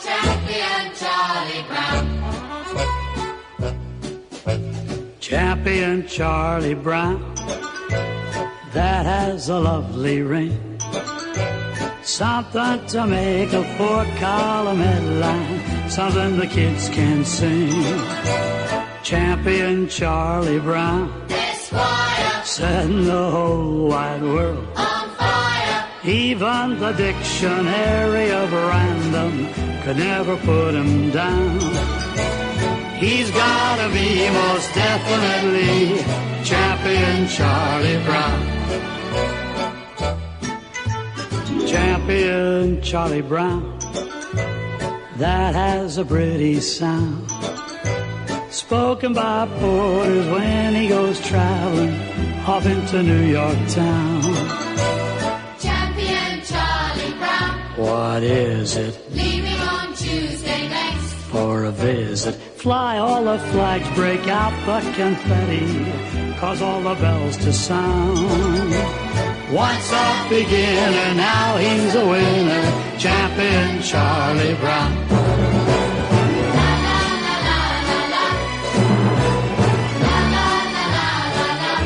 champion Charlie Brown. Champion Charlie Brown, that has a lovely ring. Something to make a four-column headline, something the kids can sing. Champion Charlie Brown, Esquire, setting the whole wide world on fire. even the dictionary of random could never put him down. He's gotta be most definitely Champion Charlie Brown. Champion Charlie Brown, that has a pretty sound, spoken by porters when he goes traveling off into New York town. Champion Charlie Brown, What is it? leaving on Tuesday next. For a visit, fly all the flags, break out the confetti, cause all the bells to sound. Once a beginner, now he's a winner, Champion Charlie Brown. La la la la la la. La la la la la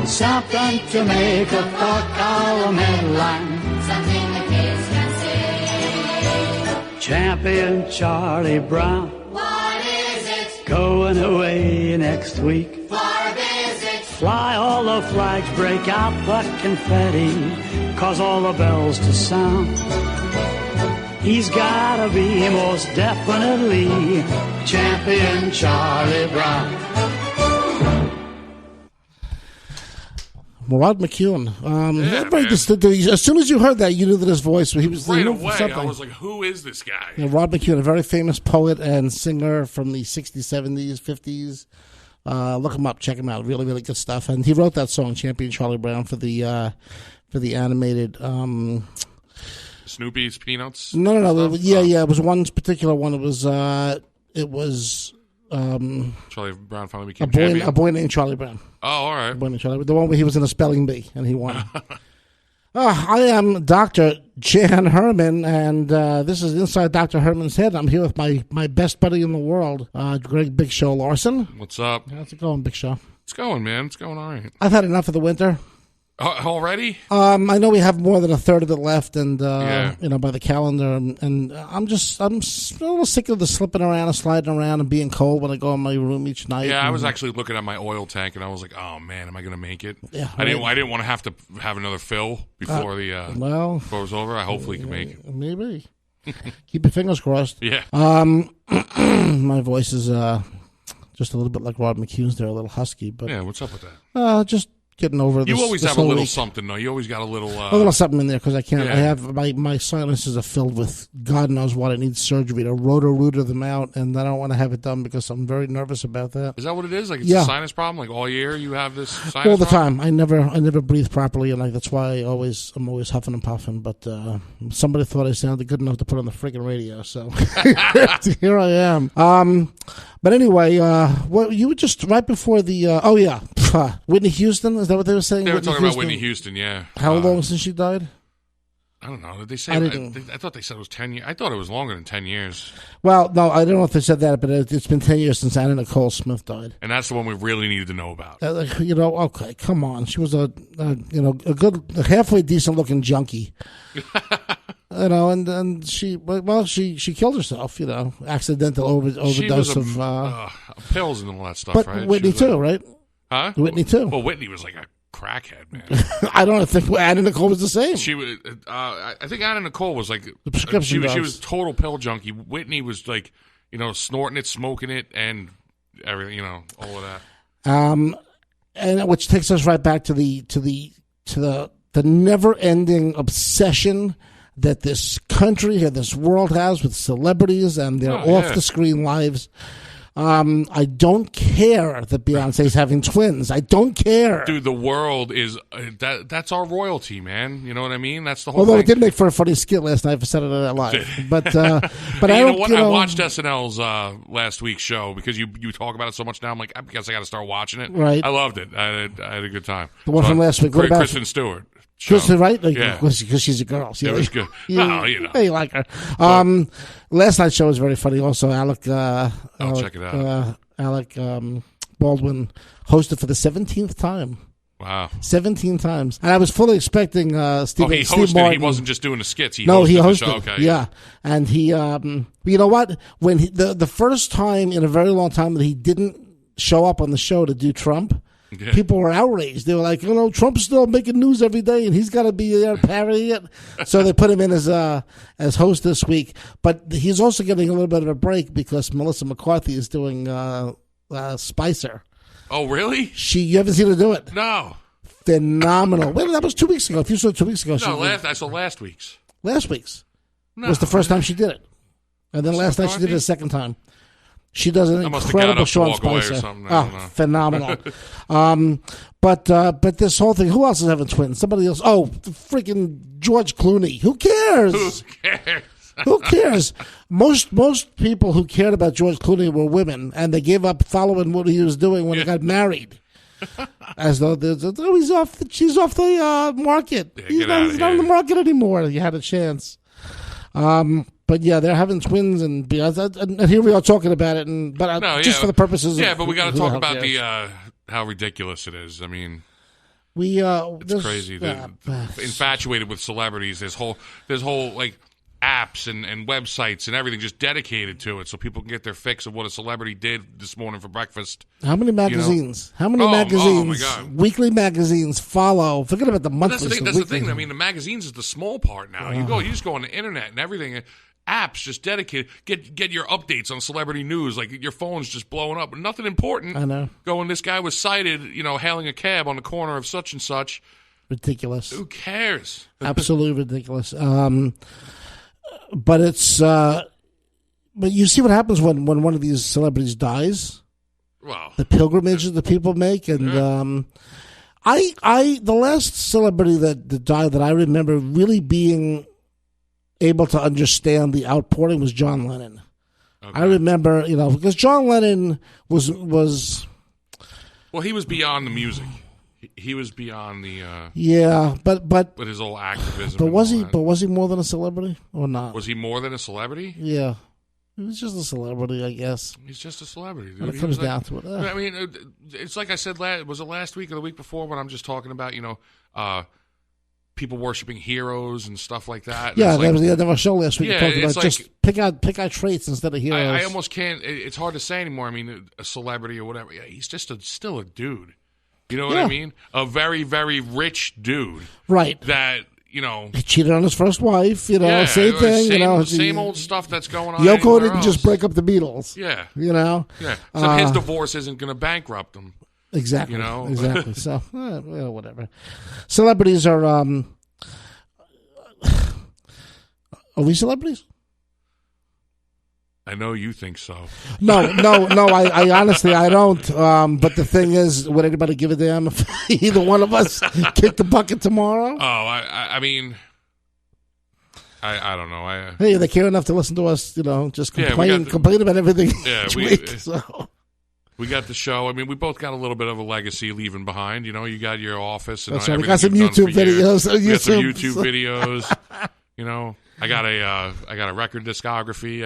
la. Something to make a four-column headline, Something the kids can say. Champion Charlie Brown, What is it? going away next week. For a visit. Fly all the flags, break out the confetti, cause all the bells to sound. He's gotta be most definitely Champion Charlie Brown. Rod McKuen. man. As soon as you heard that, you knew that his voice. He was Right known for away, something. I was like, who is this guy? Yeah, Rod McKuen, a very famous poet and singer from the 60s, 70s, 50s. Look him up, check him out. Really, really good stuff. And he wrote that song, Champion Charlie Brown, for the animated. Snoopy's Peanuts? No. stuff? Yeah. It was one particular one. It was Charlie Brown finally became a boy champion? named Charlie Brown. Oh, all right. A boy named Charlie. The one where he was in a spelling bee and he won. I am Dr. Jan Herman, and this is Inside Dr. Herman's Head. I'm here with my best buddy in the world, Greg Big Show Larson. What's up? How's it going, Big Show? It's going, man. It's going all right. I've had enough of the winter. Already? I know we have more than a third of it left, and Yeah. by the calendar, and I'm a little sick of the slipping around and sliding around and being cold when I go in my room each night. Yeah, I was and- actually looking at my oil tank, and I was like, "Oh man, am I going to make it?" Yeah, I didn't want to have to have another fill before before it was over. I hopefully can make it. Maybe. Keep your fingers crossed. Yeah. My voice is just a little bit like Rod McKuen's there, a little husky, but Yeah. What's up with that? just getting over this. You always this have a whole little week. something, though. You always got a little. A little something in there because I can't. Yeah. I have my sinuses are filled with God knows what. I need surgery to roto-rooter them out, and I don't want to have it done because I'm very nervous about that. Is that what it is? Like it's Yeah. a sinus problem? Like all year you have this sinus All the problem? time. I never breathe properly, and that's why I'm always huffing and puffing. But somebody thought I sounded good enough to put on the freaking radio, so here I am. But anyway, what you were just right before the Whitney Houston, is that what they were saying? They were talking about Whitney Houston, yeah. How long since she died? I don't know. Did they say? I I, didn't- I thought they said it was 10 years. I thought it was longer than 10 years. Well, no, I don't know if they said that, but it's been 10 years since Anna Nicole Smith died. And that's the one we really needed to know about. Okay, come on. She was a good, halfway decent looking junkie. And she killed herself. Accidental overdose of. Pills and all that stuff, But right? Whitney She was too, right? Huh? Whitney too. Well, Whitney was like a crackhead, man. I don't think Anna Nicole was the same. She was. I think Anna Nicole was like The prescription she drugs. was total pill junkie. Whitney was like, snorting it, smoking it, and everything. All of that. And which takes us right back to the never-ending obsession that this country and this world has with celebrities and their off-the-screen lives. I don't care that Beyonce's having twins. I don't care. Dude, the world is that's our royalty, man. You know what I mean? That's the whole Although thing. it did make for a funny skit last night for Saturday Night Live. But But I you know don't. what? I watched SNL's last week's show because you talk about it so much now. I'm like, I guess I got to start watching it. Right. I loved it. I had a good time. The one from last week. What about Kristen Stewart? show. Right? Yeah. Because she's a girl. It was good. Well, you know. You like her. Last night's show was very funny. Also, Alec. I'll check it out. Alec Baldwin hosted for the 17th time. Wow. 17 times. And I was fully expecting Steve he hosted. Martin. He wasn't just doing the skits. He hosted. the show. Okay. Yeah. And he, you know what? When the first time in a very long time that he didn't show up on the show to do Trump, people were outraged. They were like, Trump's still making news every day, and he's got to be there parodying it. So they put him in as host this week. But he's also getting a little bit of a break because Melissa McCarthy is doing Spicer. Oh, really? You haven't seen her do it? No. Phenomenal. Wait, that was 2 weeks ago. If you saw it 2 weeks ago. No, I saw last week's. Last week's. No, was the first time she did it. And then last night she did it a second time. She does an incredible Sean Spicer. Phenomenal. But this whole thing, who else is having twins? Somebody else. Oh, freaking George Clooney. Who cares? Who cares? Most people who cared about George Clooney were women, and they gave up following what he was doing when he got married. As though she's off the market. Yeah, he's not on the market anymore. You had a chance. But yeah, they're having twins, and here we are talking about it. For the purposes. But we got to talk about how ridiculous it is. I mean, it's crazy. Infatuated with celebrities. There's whole like apps and websites and everything just dedicated to it, so people can get their fix of what a celebrity did this morning for breakfast. How many magazines? How many magazines? Oh my God. Weekly magazines follow. Forget about the monthly. That's the thing. I mean, the magazines is the small part now. You just go on the internet and everything. Apps just dedicated. Get your updates on celebrity news. Like your phone's just blowing up. Nothing important. I know. Going, this guy was sighted, hailing a cab on the corner of such and such. Ridiculous. Who cares? Absolutely ridiculous. But it's. But you see what happens when one of these celebrities dies. Well, the pilgrimages that people make, and the last celebrity that died that I remember really being able to understand the outpouring was John Lennon. Okay. I remember, because John Lennon was well, he was beyond the music. He was beyond the but with his whole activism. But was he more than a celebrity or not? Was he more than a celebrity? Yeah. He was just a celebrity, I guess. He's just a celebrity, dude. When it comes down to it. I mean, it's like I said, was it last week or the week before when I'm just talking about, people worshiping heroes and stuff like that. Yeah, there was a show last week. Yeah, talking about just pick out traits instead of heroes. I almost can't. It's hard to say anymore. I mean, a celebrity or whatever. Yeah, he's just still a dude. You know what I mean? A very, very rich dude. Right. That, he cheated on his first wife, same thing. Same old stuff that's going on. Yoko didn't just break up the Beatles. Yeah. Yeah. So his divorce isn't going to bankrupt him. Exactly. Exactly. So, whatever. Celebrities are we celebrities? I know you think so. No. I honestly, I don't. But the thing is, would anybody give a damn if either one of us kick the bucket tomorrow? Oh, I mean, I don't know. Hey, they care enough to listen to us, just complain about everything. Yeah, each week, so. We got the show. I mean, we both got a little bit of a legacy leaving behind. You got your office. And that's right. We got some YouTube videos. We got some YouTube videos. I got a record discography.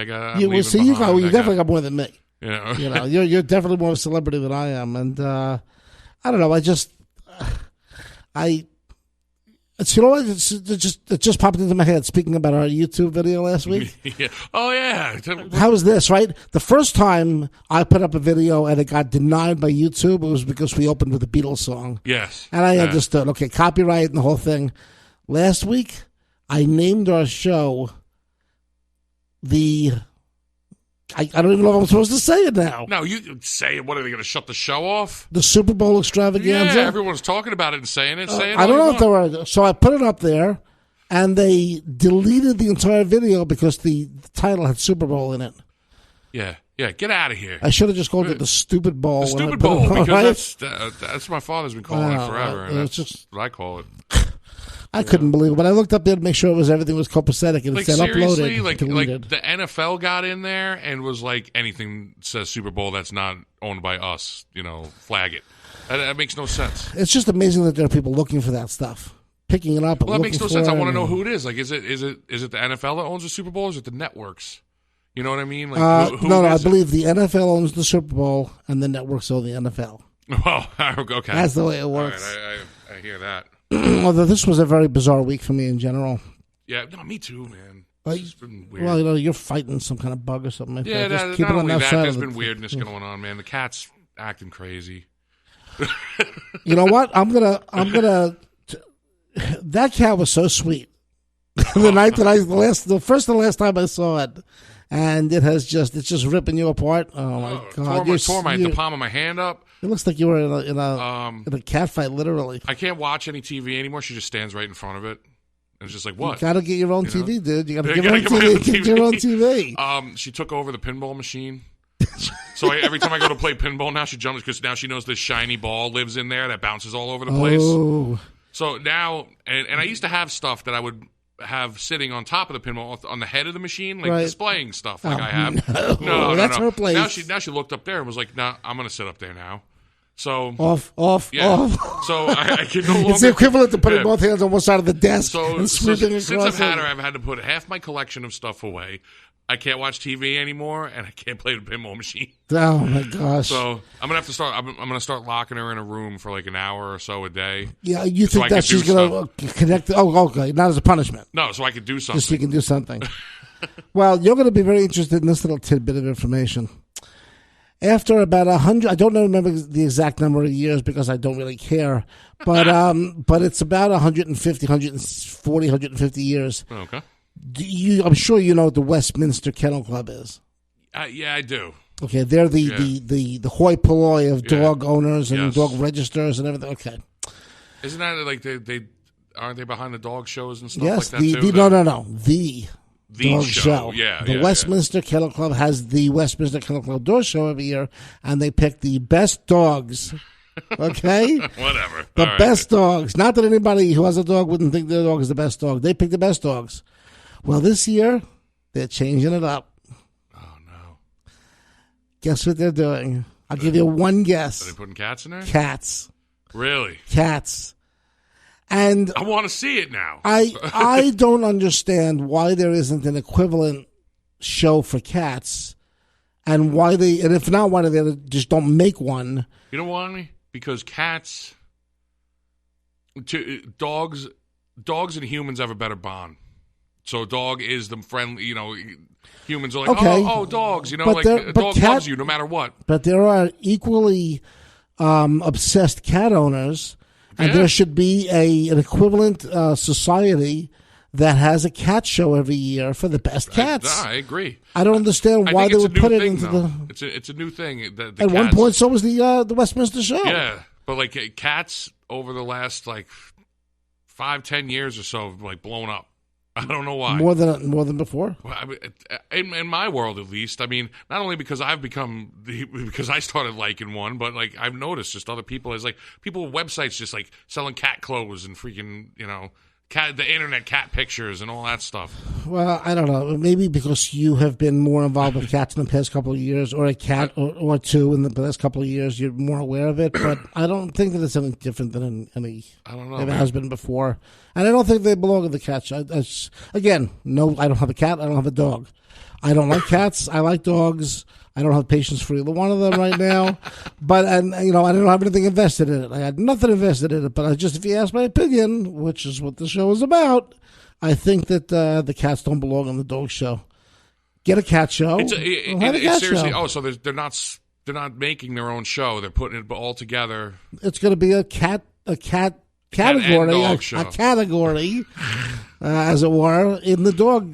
You definitely got more than me. You're definitely more of a celebrity than I am, and I don't know. It just popped into my head. Speaking about our YouTube video last week. Yeah. Oh yeah. How was this? Right, the first time I put up a video and it got denied by YouTube, it was because we opened with a Beatles song. Yes. And I understood. Okay, copyright and the whole thing. Last week, I named our show I don't even know if I'm supposed to say it now. No, you can say it. What, are they going to shut the show off? The Super Bowl extravaganza? Yeah, everyone's talking about it and saying it. I don't know if there were. So I put it up there, and they deleted the entire video because the title had Super Bowl in it. Yeah, get out of here. I should have just called it the Stupid Bowl. The Stupid Bowl, because that's my father's been calling it forever, and that's just what I call it. I couldn't believe it, but I looked up there to make sure everything was copacetic, and it said uploaded. Like the NFL got in there and was like, anything says Super Bowl that's not owned by us, flag it. That makes no sense. It's just amazing that there are people looking for that stuff. picking it up. Well, that makes no sense. I want to know who it is. Like, is it the NFL that owns the Super Bowl, or is it the networks? You know what I mean? Like, no, I believe the NFL owns the Super Bowl, and the networks own the NFL. Oh, okay. That's the way it works. All right, I hear that. Although this was a very bizarre week for me in general. Yeah, no, me too, man. It's been weird. Well, you're fighting some kind of bug or something. Yeah, just not only that, there's been weirdness going on, man. The cat's acting crazy. You know what? I'm gonna. That cat was so sweet. The first and last time I saw it, and it's just ripping you apart. Oh my god! Tore the palm of my hand up. It looks like you were in a cat fight, literally. I can't watch any TV anymore. She just stands right in front of it. And it's just like, what? You gotta get your own TV, dude. You gotta get your own TV. She took over the pinball machine. So every time I go to play pinball now, she jumps because now she knows this shiny ball lives in there that bounces all over the place. Oh. So now, and I used to have stuff that I would have sitting on top of the pinball on the head of the machine, like displaying stuff like I have. No, that's her place. Now she looked up there and was like, "Nah, I'm going to sit up there now." So off. So I can no longer. It's the equivalent to putting both hands on one side of the desk and sweeping across. Since I've had to put half my collection of stuff away. I can't watch TV anymore, and I can't play the pinball machine. Oh my gosh! So I'm gonna have to start. I'm gonna start locking her in a room for like an hour or so a day. Yeah, you think that she's gonna connect? Oh, okay, not as a punishment. No, so I could do something. Just so you can do something. Well, you're gonna be very interested in this little tidbit of information. After about 100, I don't remember the exact number of years because I don't really care, but it's about 150, 140, 150 years. Okay. I'm sure you know what the Westminster Kennel Club is. Yeah, I do. Okay, they're the hoi polloi of dog owners and dog registers and everything. Okay, isn't that like they aren't they behind the dog shows and stuff like that too? No, the dog show. Yeah, the Westminster Kennel Club has the Westminster Kennel Club dog show every year, and they pick the best dogs. Okay, whatever. The best dogs. Not that anybody who has a dog wouldn't think their dog is the best dog. They pick the best dogs. Well, this year, they're changing it up. Oh, no. Guess what they're doing? I'll give you one guess. Are they putting cats in there? Cats. Really? Cats. And I want to see it now. I don't understand why there isn't an equivalent show for cats, and if not, why they just don't make one. You know why? Because dogs and humans have a better bond. So dog is the friendly, humans are like, oh, dogs, like a dog loves you no matter what. But there are equally obsessed cat owners, and there should be an equivalent society that has a cat show every year for the best cats. I agree. I don't understand why they would put it into the... It's a new thing. At one point, so was the Westminster show. Yeah, but like cats over the last 5-10 years or so have blown up. I don't know why. More than before? Well, in my world, at least. I mean, not only because I've become because I started liking one, but I've noticed just other people people websites just selling cat clothes and freaking the internet cat pictures and all that stuff. Well, I don't know. Maybe because you have been more involved with cats in the past couple of years, or a cat or two in the past couple of years, you're more aware of it. But I don't think that it's anything different than any. I don't know. It has been before, and I don't think they belong in the cat show. Again, no, I don't have a cat. I don't have a dog. I don't like cats. I like dogs. I don't have patience for either one of them right now, but I don't have anything invested in it. I had nothing invested in it, but if you ask my opinion, which is what the show is about, I think that the cats don't belong on the dog show. Get a cat show. It's seriously. Show. Oh, so they're not making their own show. They're putting it all together. It's going to be a cat category, a category, as it were, in the dog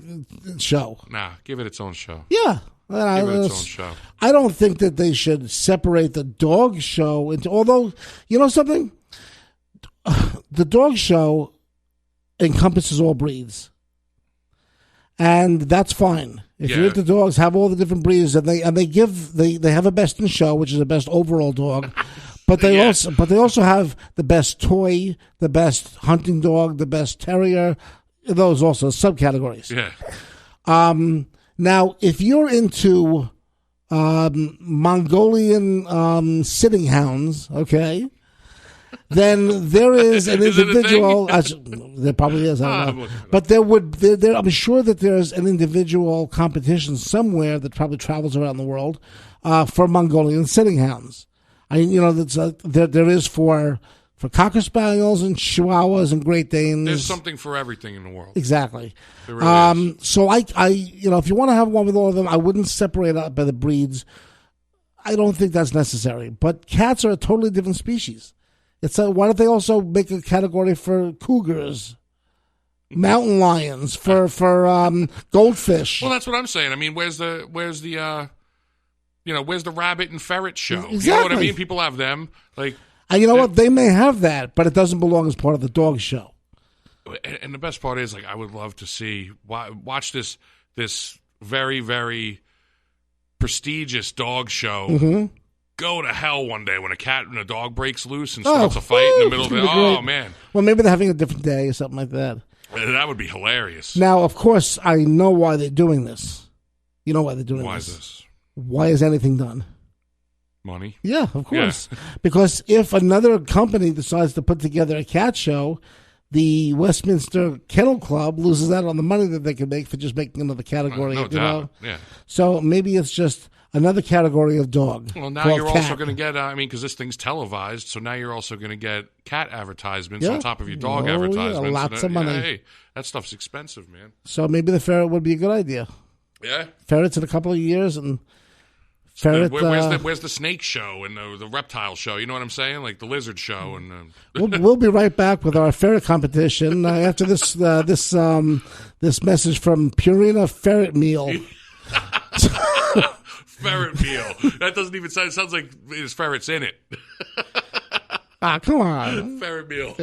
show. Nah, give it its own show. Yeah. Give it its own show. I don't think that they should separate the dog show into. Although, you know something, the dog show encompasses all breeds, and that's fine. If you're into dogs, have all the different breeds, and they have a best in show, which is the best overall dog. But they also have the best toy, the best hunting dog, the best terrier. Those also subcategories. Yeah. Now, if you're into Mongolian sitting hounds, okay, then there is an individual. There probably is. I don't know. But I'm sure that there's an individual competition somewhere that probably travels around the world for Mongolian sitting hounds. There is for Cocker Spaniels and Chihuahuas and Great Danes. There's something for everything in the world. Exactly. There really is. So if you want to have one with all of them, I wouldn't separate out by the breeds. I don't think that's necessary. But cats are a totally different species. Why don't they also make a category for cougars, mountain lions, for goldfish? Well, that's what I'm saying. I mean, where's the rabbit and ferret show? Exactly. You know what I mean? People have them. Like, and you know what? They may have that, but it doesn't belong as part of the dog show. And the best part is, like, I would love to watch this very, very prestigious dog show go to hell one day when a cat and a dog breaks loose and starts a fight in the middle of it. Oh, man. Well, maybe they're having a different day or something like that. That would be hilarious. Now, of course, I know why they're doing this. You know why they're doing this. Why is this? Why is anything done? Money. Yeah, of course. Yeah. Because if another company decides to put together a cat show, the Westminster Kennel Club loses out on the money that they can make for just making another category. No doubt. Yeah. So maybe it's just another category of dog. Well, now you're also going to get, because this thing's televised, so now you're also going to get cat advertisements on top of your dog advertisements. Yeah, lots of money. Hey, that stuff's expensive, man. So maybe the ferret would be a good idea. Yeah. Ferrets in a couple of years and ferret. Where's the snake show and the reptile show? You know what I'm saying? Like the lizard show. And we'll be right back with our ferret competition after this message from Purina Ferret Meal. Ferret meal. That doesn't even sound. It sounds like there's ferrets in it. Come on. Ferret meal.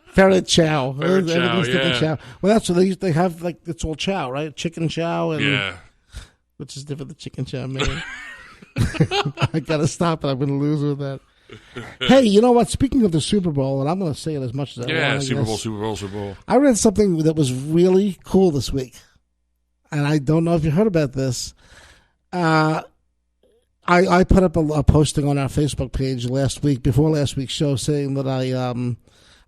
Ferret chow. Ferret chow, yeah. Chow. Well, that's what they have. Like it's all chow, right? Chicken chow, and which is different than chicken chow, man. I gotta stop it. I'm gonna lose with that. Hey, you know what? Speaking of the Super Bowl, and I'm gonna say it as much as I want. Yeah, Super Bowl. I read something that was really cool this week, and I don't know if you heard about this. I put up a posting on our Facebook page before last week's show, saying that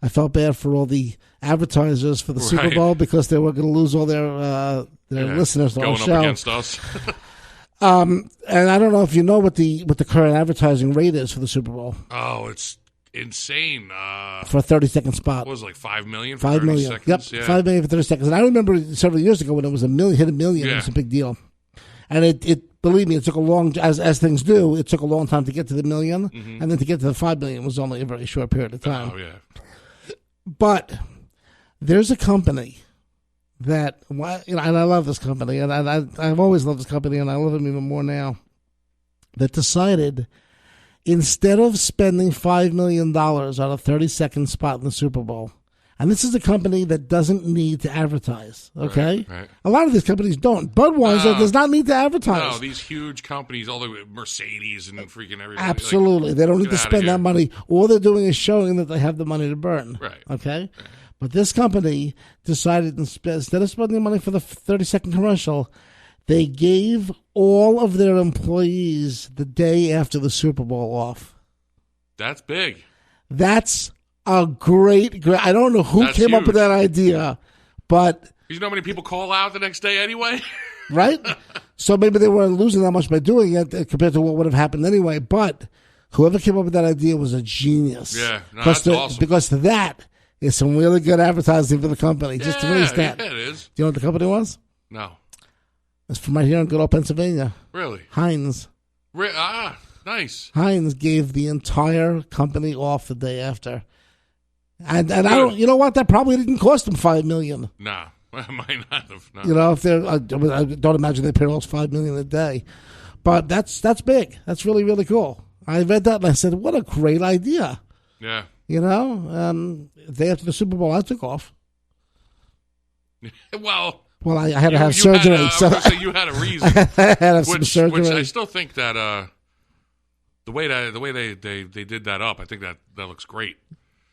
I felt bad for all the advertisers for the Super Bowl because they were going to lose all their listeners to our show. Going up against us. And I don't know if you know what the current advertising rate is for the Super Bowl. Oh, it's insane. For a 30-second spot. What was it, like $5 million for 5 30 million. seconds? Yep, $5 million for 30 seconds. And I remember several years ago when it was hit $1 million. It was a big deal. And it believe me, it took a long, as things do, it took a long time to get to the $1 million. Mm-hmm. And then to get to the $5 million was only a very short period of time. Oh, yeah. But there's a company that, and I love this company, and I've always loved this company, and I love them even more now, that decided instead of spending $5 million on a 30-second spot in the Super Bowl, and this is a company that doesn't need to advertise, okay? Right. A lot of these companies don't. Budweiser does not need to advertise. No, these huge companies, all the Mercedes and freaking everything. Absolutely. They don't need to spend that money. All they're doing is showing that they have the money to burn. Right. Okay? Right. But this company decided instead of spending money for the 30-second commercial, they gave all of their employees the day after the Super Bowl off. That's big. That's a great. I don't know who came up with that idea, but you know how many people call out the next day anyway, right? So maybe they weren't losing that much by doing it compared to what would have happened anyway. But whoever came up with that idea was a genius. Yeah, no, that's awesome. Because that is some really good advertising for the company. Yeah, just to raise that. Yeah, it is. Do you know what the company was? No. It's from right here in good old Pennsylvania. Really? Heinz. Nice. Heinz gave the entire company off the day after. And I don't, you know what? That probably didn't cost them $5 million. Nah, it might not have. No. You know, if they're, I don't imagine they pay almost $5 million a day, but that's big. That's really, really cool. I read that and I said, what a great idea. Yeah. You know, the day after the Super Bowl, I took off. Well, I had to have surgery. You had a reason. I had to have some surgery. Which I still think that the way they did that up, I think that looks great.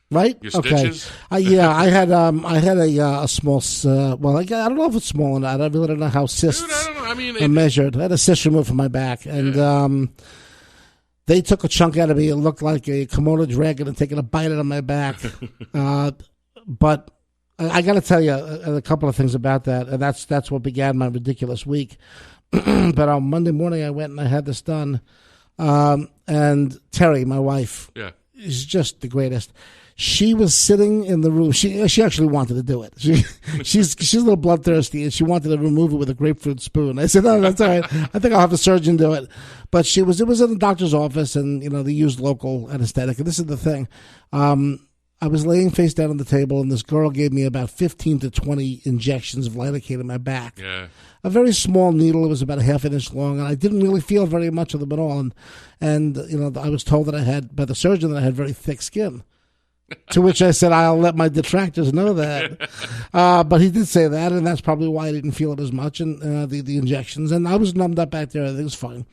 Right? Your stitches? Okay. Yeah, I had a small. I don't know if it's small or not. I really don't know how cysts Dude, I don't know. I mean, are measured. I had a cyst removed from my back, and They took a chunk out of me. It looked like a Komodo dragon and taking a bite out of my back. But I got to tell you a couple of things about that, and that's what began my ridiculous week. But on Monday morning, I went and I had this done. And Terry, my wife, is just the greatest. She was sitting in the room. She actually wanted to do it. She's a little bloodthirsty, and she wanted to remove it with a grapefruit spoon. I said, no, that's all right. I think I'll have a surgeon do it. But it was in the doctor's office, and they used local anesthetic. And this is the thing. I was laying face down on the table, and this girl gave me about 15 to 20 injections of lidocaine in my back. Yeah. A very small needle. It was about a half an inch long, and I didn't really feel very much of them at all. And I was told by the surgeon that I had very thick skin. To which I said, I'll let my detractors know that. But he did say that, and that's probably why I didn't feel it as much, and the injections. And I was numbed up back there. Everything was fine.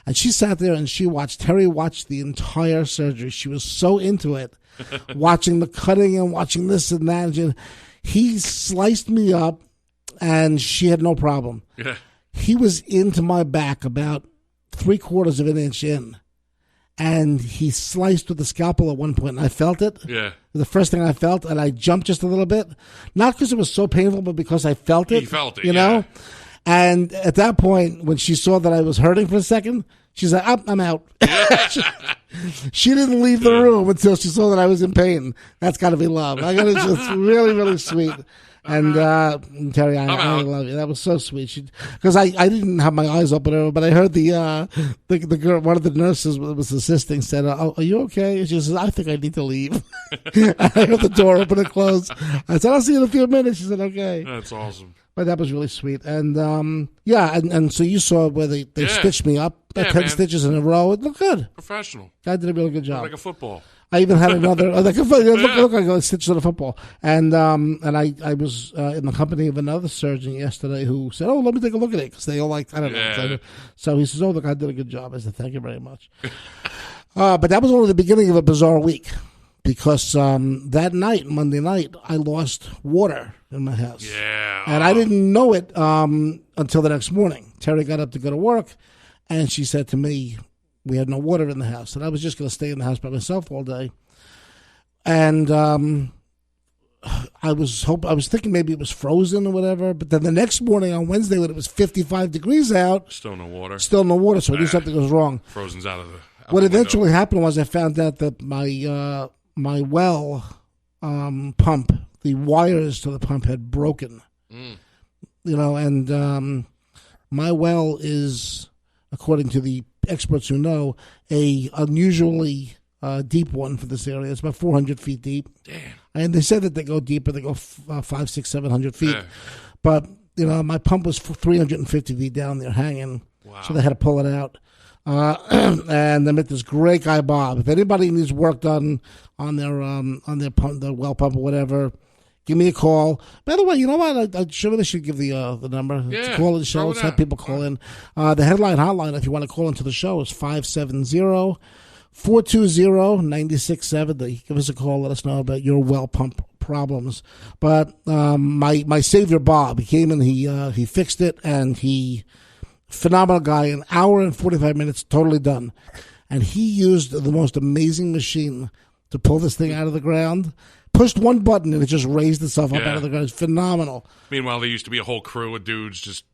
And she sat there, and Terry watched the entire surgery. She was so into it, watching the cutting and watching this and that. And he sliced me up, and she had no problem. Yeah. He was into my back about 3/4 of an inch in. And he sliced with the scalpel at one point, and I felt it. Yeah. The first thing I felt, and I jumped just a little bit. Not because it was so painful, but because I felt it. You felt it, you know? And at that point, when she saw that I was hurting for a second, she's like, I'm out. She didn't leave the room until she saw that I was in pain. That's got to be love. I got to just really, really sweet. And Terry, I love you. That was so sweet. Because I didn't have my eyes open, but I heard the girl, one of the nurses was assisting, said, "Oh, are you okay?" And she says, "I think I need to leave." I heard the door open and close. I said, "I'll see you in a few minutes." She said, "Okay." That's awesome. But that was really sweet. And and so you saw where they stitched me up, 10 stitches in a row. It looked good. Professional. I did a really good job. Like a football. I even had another. Look like a stitch to the football. And I was in the company of another surgeon yesterday who said, "Oh, let me take a look at it," because they all I don't know. So he says, "Oh, look, I did a good job." I said, "Thank you very much." But that was only the beginning of a bizarre week, because that night, Monday night, I lost water in my house. Yeah. And I didn't know it until the next morning. Terry got up to go to work, and she said to me, we had no water in the house, and I was just going to stay in the house by myself all day. And I was thinking maybe it was frozen or whatever. But then the next morning on Wednesday, when it was 55 degrees out, still no water. So I knew something was wrong. Frozen's out of the. What eventually happened was I found out that my well pump, the wires to the pump had broken. And my well is, according to the experts who know, a unusually deep one for this area. It's about 400 feet deep. Damn. And they said that they go deeper. They go 500, 600, 700 feet. Yeah. But, my pump was 350 feet down there hanging. Wow. So they had to pull it out. And they met this great guy, Bob. If anybody needs work done on their pump, their well pump or whatever, give me a call. By the way, you know what? I should give the number. Yeah, call in the show. Let's have people call in. The headline hotline, if you want to call into the show, is 570-420-9670. Give us a call. Let us know about your well pump problems. But my savior, Bob, he came and he fixed it, and phenomenal guy. An hour and 45 minutes, totally done. And he used the most amazing machine to pull this thing out of the ground. Pushed one button and it just raised itself up out of the ground. It's phenomenal. Meanwhile, there used to be a whole crew of dudes just.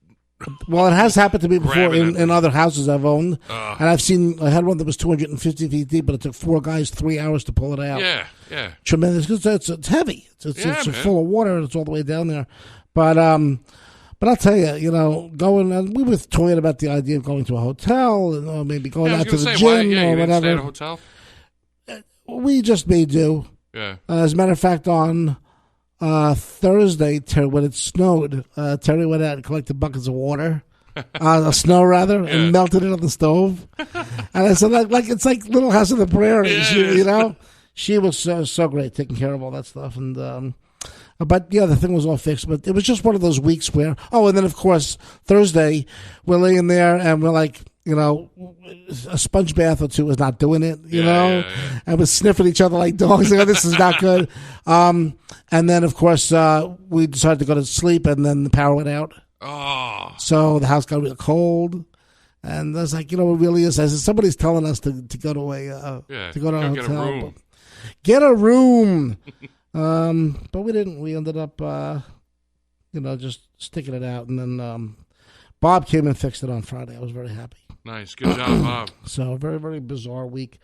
Well, it has happened to me before in other houses I've owned. And I had one that was 250 feet deep, but it took 4 guys 3 hours to pull it out. Yeah. Tremendous. It's heavy. It's full of water, and it's all the way down there. But I'll tell you, going, and we were toying about the idea of going to a hotel, and maybe going out to the gym or whatever. Stay at a hotel? We just may do. Yeah. As a matter of fact, on Thursday, when it snowed, Terry went out and collected buckets of water, snow rather, and melted it on the stove. And I said, like it's like Little House on the Prairie, She was so great, taking care of all that stuff. And but yeah, the thing was all fixed. But it was just one of those weeks where, and then of course Thursday, we're laying there and we're like, a sponge bath or two is not doing it, and we're sniffing each other like dogs. This is not good. And then, of course, we decided to go to sleep, and then the power went out. Oh. So the house got real cold. And I was like, you know what really is? I said, somebody's telling us to go to a hotel. Get a room. But we didn't. We ended up, just sticking it out. And then Bob came and fixed it on Friday. I was very happy. Nice. Good job, Bob. So a very, very bizarre week.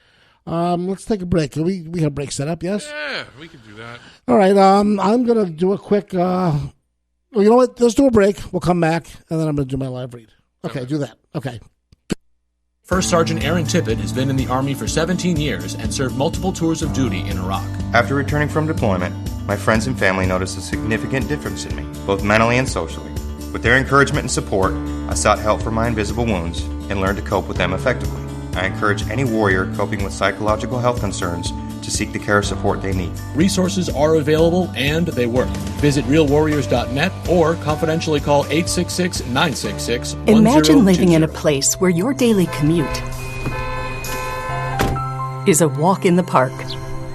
Let's take a break. We have a break set up, yes? Yeah, we can do that. All right. I'm going to do a quick, you know what? Let's do a break. We'll come back, and then I'm going to do my live read. Okay, do that. Okay. First Sergeant Aaron Tippett has been in the Army for 17 years and served multiple tours of duty in Iraq. After returning from deployment, my friends and family noticed a significant difference in me, both mentally and socially. With their encouragement and support, I sought help for my invisible wounds and learned to cope with them effectively. I encourage any warrior coping with psychological health concerns to seek the care support they need. Resources are available and they work. Visit realwarriors.net or confidentially call 866-966-1022. Imagine living in a place where your daily commute is a walk in the park.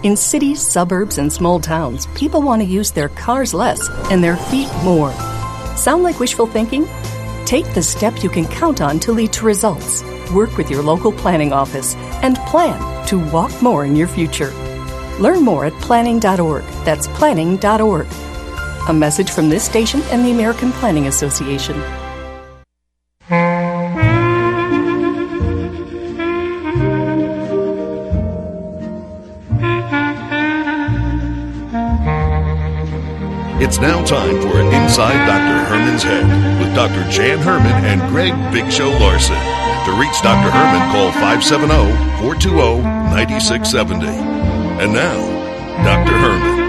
In cities, suburbs, and small towns, people want to use their cars less and their feet more. Sound like wishful thinking? Take the step you can count on to lead to results. Work with your local planning office and plan to walk more in your future. Learn more at planning.org. That's planning.org. A message from this station and the American Planning Association. It's now time for Inside Dr. Herman's Head with Dr. Jan Herman and Greg Big Show Larson. To reach Dr. Herman, call 570-420-9670. And now, Dr. Herman.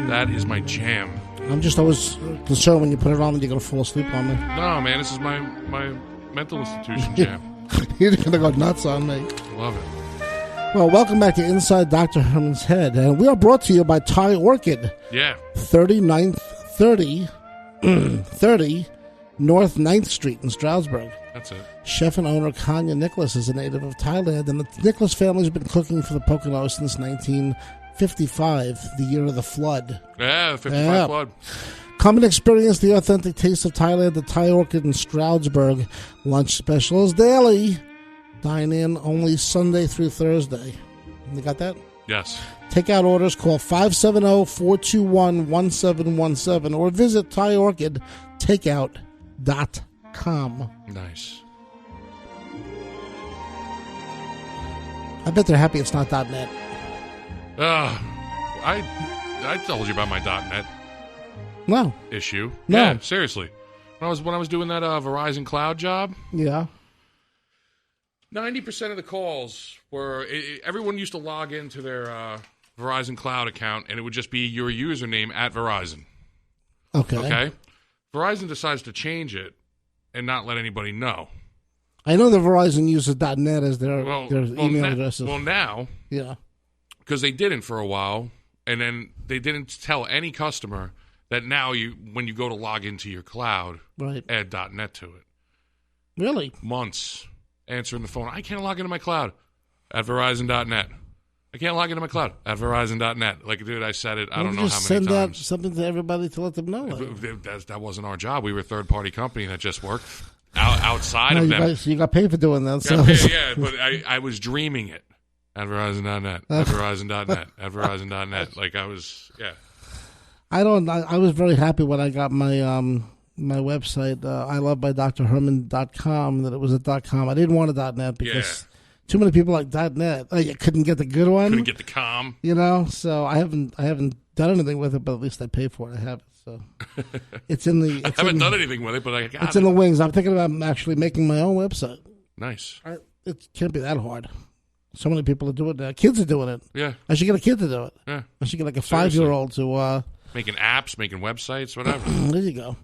That is my jam. I'm just always concerned when you put it on that you're going to fall asleep on me. No, man, this is my mental institution jam. You're going to go nuts on me. Love it. Well, welcome back to Inside Dr. Herman's Head. And we are brought to you by Thai Orchid. Yeah. 30 North 9th Street in Stroudsburg. That's it. Chef and owner Kanya Nicholas is a native of Thailand, and the Nicholas family has been cooking for the Poconos since 1955, the year of the flood. Yeah, the 55 flood. Come and experience the authentic taste of Thailand at Thai Orchid in Stroudsburg. Lunch specials daily. Dine in only Sunday through Thursday. You got that? Yes. Takeout orders, call 570-421-1717 or visit ThaiOrchidTakeout.com. Nice. I bet they're happy it's not .net. I told you about my .net issue. No. Yeah, seriously. When I was doing that Verizon Cloud job. Yeah. 90% of the calls were everyone used to log into their Verizon Cloud account, and it would just be your username at Verizon. Okay. Verizon decides to change it and not let anybody know. I know that Verizon uses .net as their email addresses. Well, now, yeah, because they didn't for a while, and then they didn't tell any customer that now when you go to log into your cloud, right, add .net to it. Really? Months answering the phone. I can't log into my cloud at Verizon.net. I can't log into my cloud at Verizon.net. Like, dude, I said it. I don't know how many times. Send out something to everybody to let them know. That wasn't our job. We were a third-party company that just worked outside of them. You got paid for doing that. So. Yeah, but I was dreaming it at Verizon.net, at Verizon.net, at Verizon.net. Like, I was, yeah. I was very happy when I got my my website, ilovebydrherman.com, that it was a .com. I didn't want a .net because too many people like .net. You couldn't get the good one. Couldn't get the com. You know, so I haven't done anything with it, but at least I pay for it. I have it. So it's in the. I haven't done anything with it, but I got it. It's in the wings. I'm thinking about actually making my own website. Nice. It can't be that hard. So many people are doing it now. Kids are doing it. Yeah. I should get a kid to do it. Yeah. I should get like a 5-year-old to. Making apps, making websites, whatever. There you go.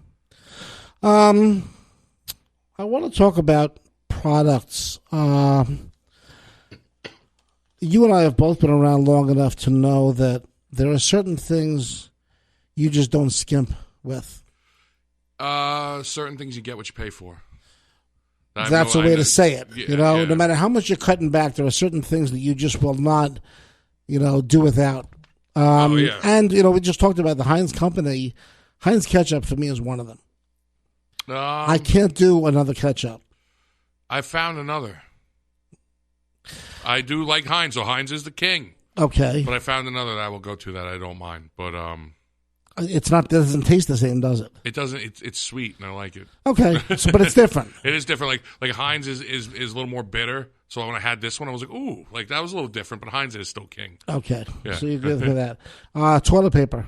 I want to talk about products. You and I have both been around long enough to know that there are certain things you just don't skimp with. Certain things you get what you pay for. That's a way to say it. No matter how much you're cutting back, there are certain things that you just will not do without. Yeah. And, we just talked about the Heinz company. Heinz ketchup for me is one of them. I can't do another ketchup. I found another. I do like Heinz, so Heinz is the king. Okay. But I found another that I will go to that I don't mind. But it doesn't taste the same, does it? It doesn't. It's sweet, and I like it. Okay, but it's different. It is different. Like Heinz is a little more bitter. So when I had this one, I was like, ooh, like that was a little different. But Heinz is still king. Okay, yeah. So you're good for that. Toilet paper.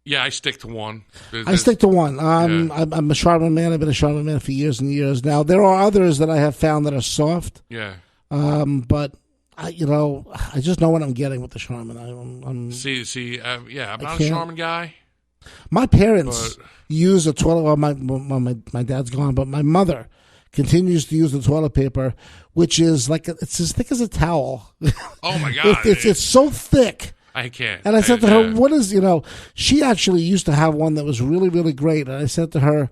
Yeah, I stick to one. I stick to one. I'm a Charmin man. I've been a Charmin man for years and years now. There are others that I have found that are soft. Yeah. But I just know what I'm getting with the Charmin. I'm not a Charmin guy. My parents use a toilet. Well, my dad's gone, but my mother continues to use the toilet paper, which is it's as thick as a towel. Oh my God! It's so thick. I can't. And I said to her, what is, she actually used to have one that was really, really great. And I said to her,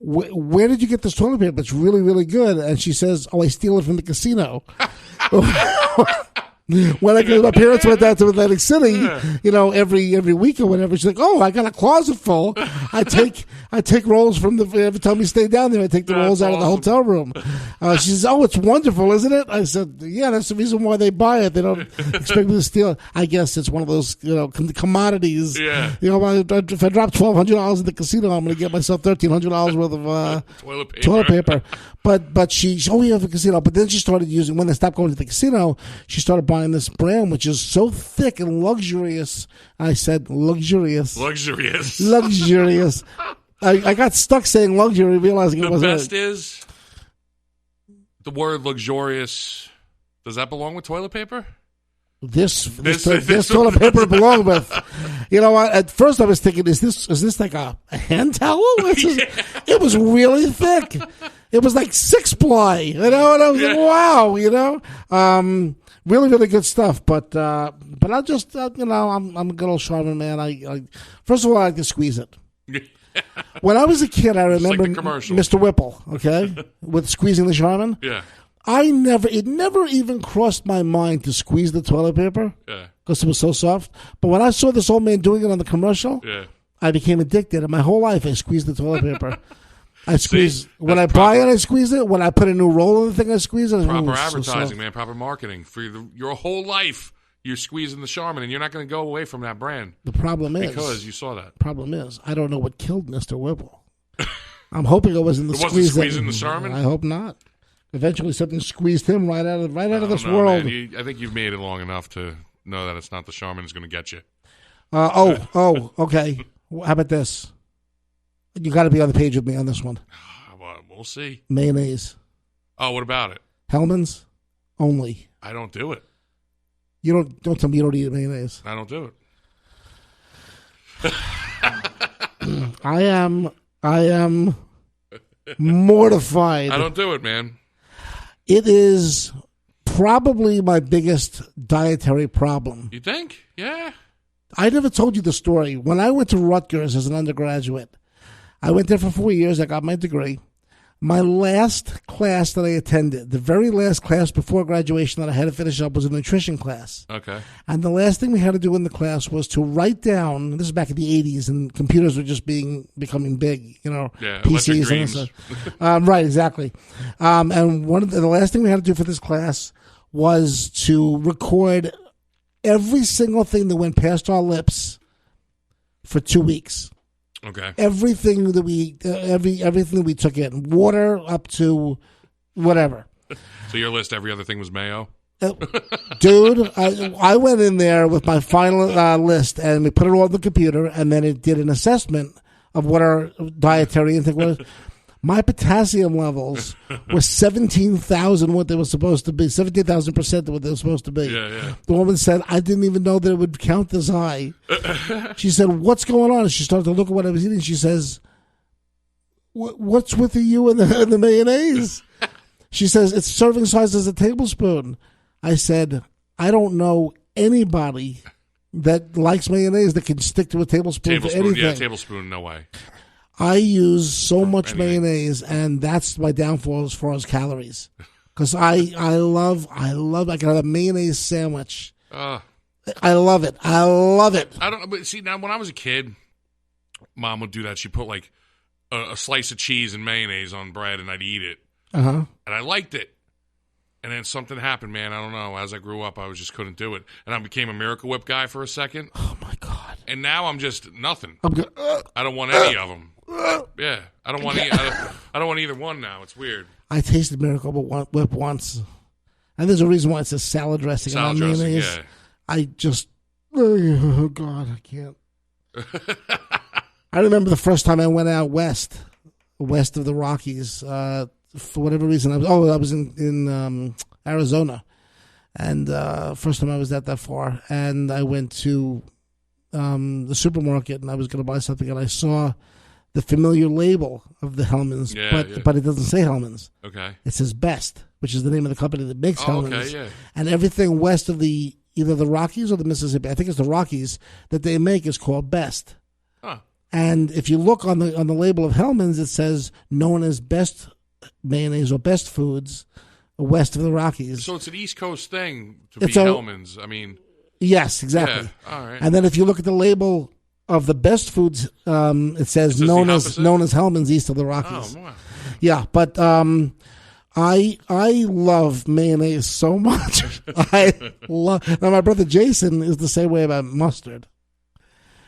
where did you get this toilet paper? It's really, really good. And she says, I steal it from the casino. When my parents went down to Atlantic City, every week or whatever, she's like, "Oh, I got a closet full. I take rolls from every time we stay down there. I take the rolls out of the hotel room." She says, "Oh, it's wonderful, isn't it?" I said, "Yeah, that's the reason why they buy it. They don't expect me to steal it. I guess it's one of those commodities. Yeah. If I drop $1,200 in the casino, I'm going to get myself $1,300 worth of toilet paper." But she we have a casino. But then she started using, when they stopped going to the casino, she started buying this brand, which is so thick and luxurious. I said luxurious. Luxurious. I got stuck saying luxury, realizing it wasn't. The best is the word luxurious. Does that belong with toilet paper? This toilet paper belonged with. At first I was thinking, is this like a hand towel? It was really thick. It was like 6-ply, and I was like, wow, really, really good stuff. But I just, I'm a good old Charmin man. I first of all, I like to squeeze it. When I was a kid, I remember Mr. Whipple, okay, with squeezing the Charmin. Yeah. It never even crossed my mind to squeeze the toilet paper. Yeah. Because it was so soft. But when I saw this old man doing it on the commercial, I became addicted. And my whole life, I squeezed the toilet paper. I squeeze when I buy it. I squeeze it. When I put a new roll in the thing, I squeeze it. Proper advertising, man. Proper marketing for your whole life. You're squeezing the Charmin, and you're not going to go away from that brand. The problem is because you saw that. Problem is, I don't know what killed Mr. Whipple. I'm hoping it wasn't the squeezing the Charmin. I hope not. Eventually, something squeezed him right out of this world. Man. I think you've made it long enough to know that it's not the Charmin that's going to get you. Okay. How about this? You got to be on the page with me on this one. Well, we'll see. Mayonnaise. Oh, what about it? Hellman's only. I don't do it. You don't tell me you don't eat mayonnaise. I don't do it. I am mortified. I don't do it, man. It is probably my biggest dietary problem. You think? Yeah. I never told you the story. When I went to Rutgers as an undergraduate, I went there for 4 years. I got my degree. My last class that I attended, the very last class before graduation that I had to finish up, was a nutrition class. Okay. And the last thing we had to do in the class was to write down, this is back in the 80s, and computers were just becoming big, PCs and stuff. Right, exactly. And the last thing we had to do for this class was to record every single thing that went past our lips for 2 weeks. Okay. Everything that we took in, water up to whatever. So your list, every other thing was Mayo? Dude, I went in there with my final list, and we put it all on the computer, and then it did an assessment of what our dietary intake was. My potassium levels were 17,000 what they were supposed to be, 17,000% of what they were supposed to be. Yeah. The woman said, I didn't even know that it would count this high. She said, what's going on? And she started to look at what I was eating. She says, what's with you and the mayonnaise? She says, it's serving size as a tablespoon. I said, I don't know anybody that likes mayonnaise that can stick to a tablespoon for anything. Yeah, tablespoon, no way. I use so much mayonnaise, and that's my downfall as far as calories. Because I can have a mayonnaise sandwich. I love it. I don't. But see, now when I was a kid, Mom would do that. She'd put like a slice of cheese and mayonnaise on bread, and I'd eat it. And I liked it. And then something happened, man. I don't know. As I grew up, I just couldn't do it. And I became a Miracle Whip guy for a second. Oh, my God. And now I'm just nothing. I don't want any of them. Yeah. I don't want either one now. It's weird. I tasted Miracle Whip once. And there's a reason why it's a salad dressing. Salad dressing, mayonnaise. Yeah. I just, oh, God, I can't. I remember the first time I went out west of the Rockies, for whatever reason. I was in Arizona, and first time I was that far, and I went to the supermarket, and I was going to buy something, and I saw the familiar label of the Hellman's, but it doesn't say Hellman's. Okay. It says Best, which is the name of the company that makes Hellman's. Okay, yeah. And everything west of either the Rockies or the Mississippi, I think it's the Rockies, that they make is called Best. Huh. And if you look on the label of Hellman's, it says known as Best Mayonnaise or Best Foods west of the Rockies. So it's an East Coast thing to be Hellman's. I mean, yes, exactly. Yeah. All right. And then if you look at the label of the Best Foods, it says known as Hellman's east of the Rockies. Oh, wow. Yeah, but I love mayonnaise so much. Now my brother Jason is the same way about mustard.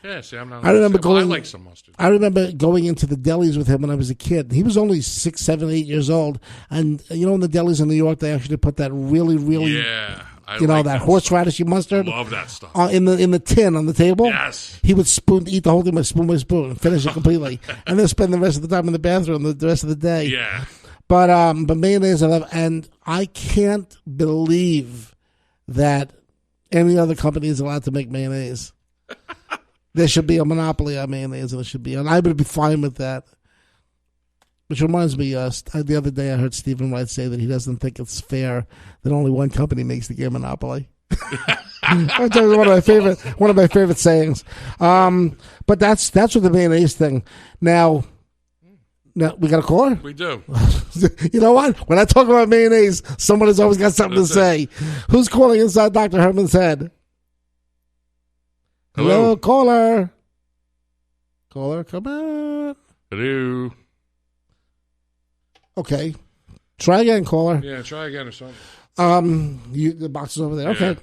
Yeah, see, I'm not. I like some mustard. I remember going into the delis with him when I was a kid. He was only 6, 7, 8 years old, and in the delis in New York, they actually put that really, that horseradishy mustard. I love that stuff in the tin on the table. Yes, he would eat the whole thing by spoon, and finish it completely, and then spend the rest of the time in the bathroom the rest of the day. Yeah, but mayonnaise I love, and I can't believe that any other company is allowed to make mayonnaise. There should be a monopoly on mayonnaise, and I would be fine with that. Which reminds me, the other day I heard Stephen Wright say that he doesn't think it's fair that only one company makes the game Monopoly. That's one of my favorite sayings. But that's with the mayonnaise thing. Now we got a caller? We do. You know what? When I talk about mayonnaise, someone has always got something to say. Who's calling inside Dr. Herman's head? Hello, caller. Caller, come on. Hello. Okay. Try again, caller. Yeah, try again or something. The box is over there. Okay.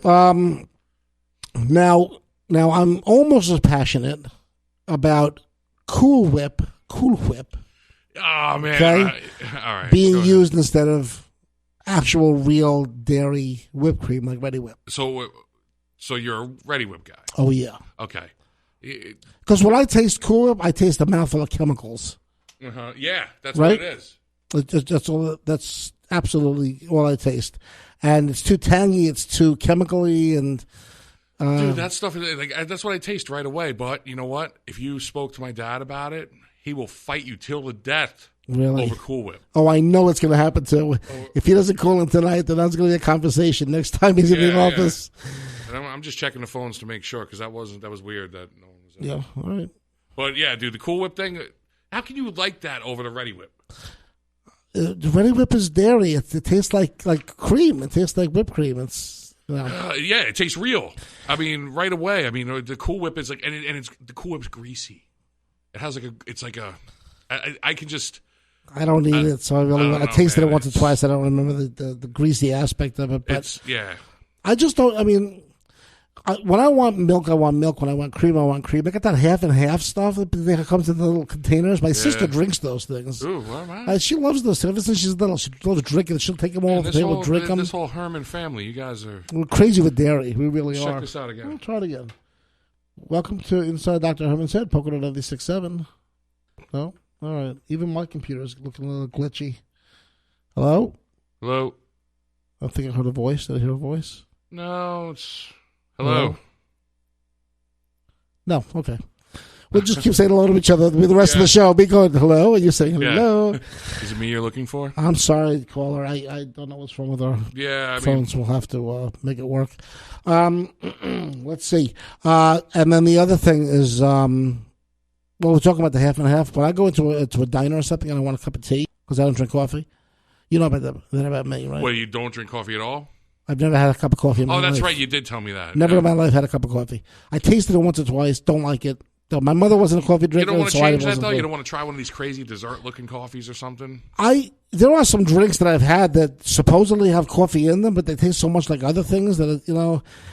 Now I'm almost as passionate about Cool Whip. Oh man. Okay. All right. Being used instead of actual real dairy whipped cream like Ready Whip. So you're a Ready Whip guy? Oh, yeah. Okay. Because when I taste Cool Whip, I taste a mouthful of chemicals. Yeah, that's right? What it is. That's absolutely all I taste. And it's too tangy, it's too chemically, and... Dude, that stuff, that's what I taste right away. But you know what? If you spoke to my dad about it, he will fight you till the death. Really? Over Cool Whip. Oh, I know what's going to happen, too. If he doesn't call in tonight, then that's going to be a conversation next time he's in the office. And I'm just checking the phones to make sure, because that was weird that no one was in. Yeah, all right. But yeah, dude, the Cool Whip thing, how can you like that over the Ready Whip? The Ready Whip is dairy. It tastes like cream. It tastes like whipped cream. It's yeah, it tastes real. I mean, right away. I mean, the Cool Whip is like, and it's the Cool Whip's greasy. It has I can just. I don't eat it, so I tasted it once or twice. I don't remember the greasy aspect of it, but I just don't. I mean, when I want milk, I want milk. When I want cream, I want cream. I got that half and half stuff that comes in the little containers. My sister drinks those things. Ooh, wow. She loves those things. Ever since she's little, she loves drinking. She'll take them all off the table, drink them. This whole Herman family, you guys are... We're crazy with dairy. We really are. Check this out again. We'll try it again. Welcome to Inside Dr. Herman's Head, poking at 96.7. No? All right. Even my computer is looking a little glitchy. Hello? Hello? I think I heard a voice. Did I hear a voice? No, it's... Hello? No, okay. We'll just keep saying hello to each other the rest of the show. Be going, hello, and you saying hello. Yeah. Is it me you're looking for? I'm sorry, caller. I don't know what's wrong with our phones. We'll have to make it work. Let's see. And then the other thing is, we're talking about the half and half. When I go into a diner or something and I want a cup of tea, because I don't drink coffee, You know about that about me, right? Well, you don't drink coffee at all? I've never had a cup of coffee in my life. Oh, that's right. You did tell me that. Never in my life had a cup of coffee. I tasted it once or twice. Don't like it. No, my mother wasn't a coffee drinker. You don't want to so change that, though? You don't want to try one of these crazy dessert-looking coffees or something? There are some drinks that I've had that supposedly have coffee in them, but they taste so much like other things that,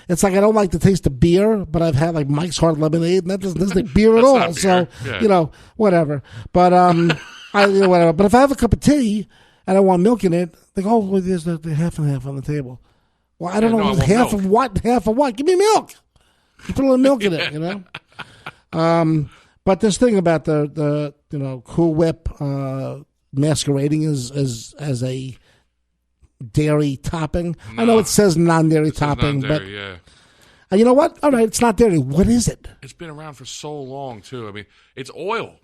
it's like I don't like the taste of beer, but I've had like Mike's Hard Lemonade, and that doesn't taste like beer at all. Beer. So, yeah. Whatever. But, whatever. But if I have a cup of tea and I want milk in it, they go, well, there's the half and half on the table. Well, I don't know. Half of what? Half of what? Give me milk. You put a little milk in it, But this thing about the Cool Whip masquerading as a dairy topping. No, I know it says non-dairy topping, but yeah. And you know what? All right, it's not dairy. What is it? It's been around for so long too. I mean, it's oil.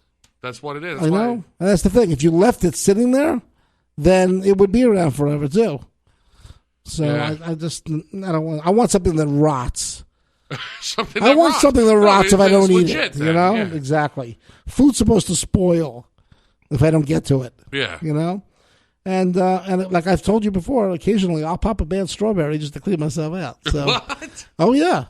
That's what it is. I know. And that's the thing. If you left it sitting there, then it would be around forever too. So yeah. I don't want. I want something that rots. Something I want something that rots if I don't eat it. Then, yeah. Exactly. Food's supposed to spoil if I don't get to it. Yeah. And like I've told you before, occasionally I'll pop a bad strawberry just to clean myself out. So. What? Oh yeah.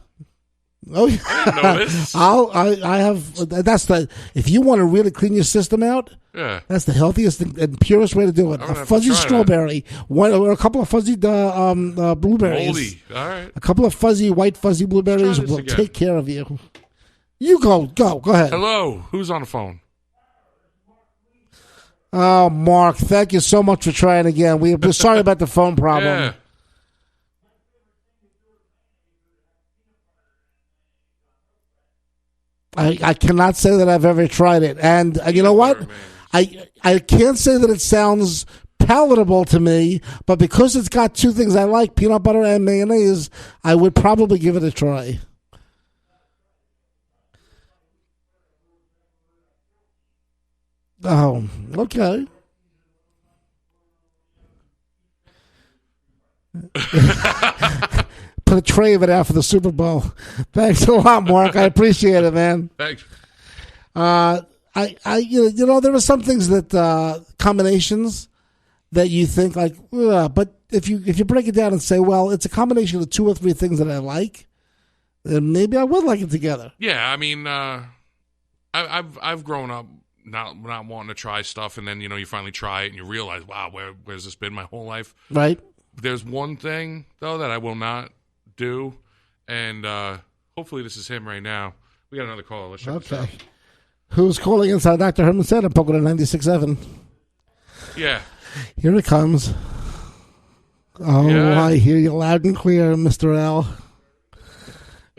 Oh yeah. I didn't know this. I have. That's the. If you want to really clean your system out. Yeah. That's the healthiest and purest way to do it. A fuzzy strawberry, or a couple of fuzzy blueberries. Moldy. All right. A couple of white fuzzy blueberries will take care of you. You go ahead. Hello, who's on the phone? Oh, Mark, thank you so much for trying again. We're sorry about the phone problem. Yeah. I cannot say that I've ever tried it, and you know what? I can't say that it sounds palatable to me, but because it's got two things I like, peanut butter and mayonnaise, I would probably give it a try. Oh, okay. Put a tray of it out for the Super Bowl. Thanks a lot, Mark. I appreciate it, man. Thanks. There are some things that combinations that you think like, but if you break it down and say, well, it's a combination of two or three things that I like, then maybe I would like it together. Yeah, I mean, I've grown up not wanting to try stuff, and then you finally try it and you realize, wow, where's this been my whole life? Right. There's one thing though that I will not do, and hopefully this is him right now. We got another caller. Let's check this out. Who's calling inside Dr. Herman's head? I'm poking at 96.7. Yeah. Here it comes. Oh, yeah. I hear you loud and clear, Mr. L.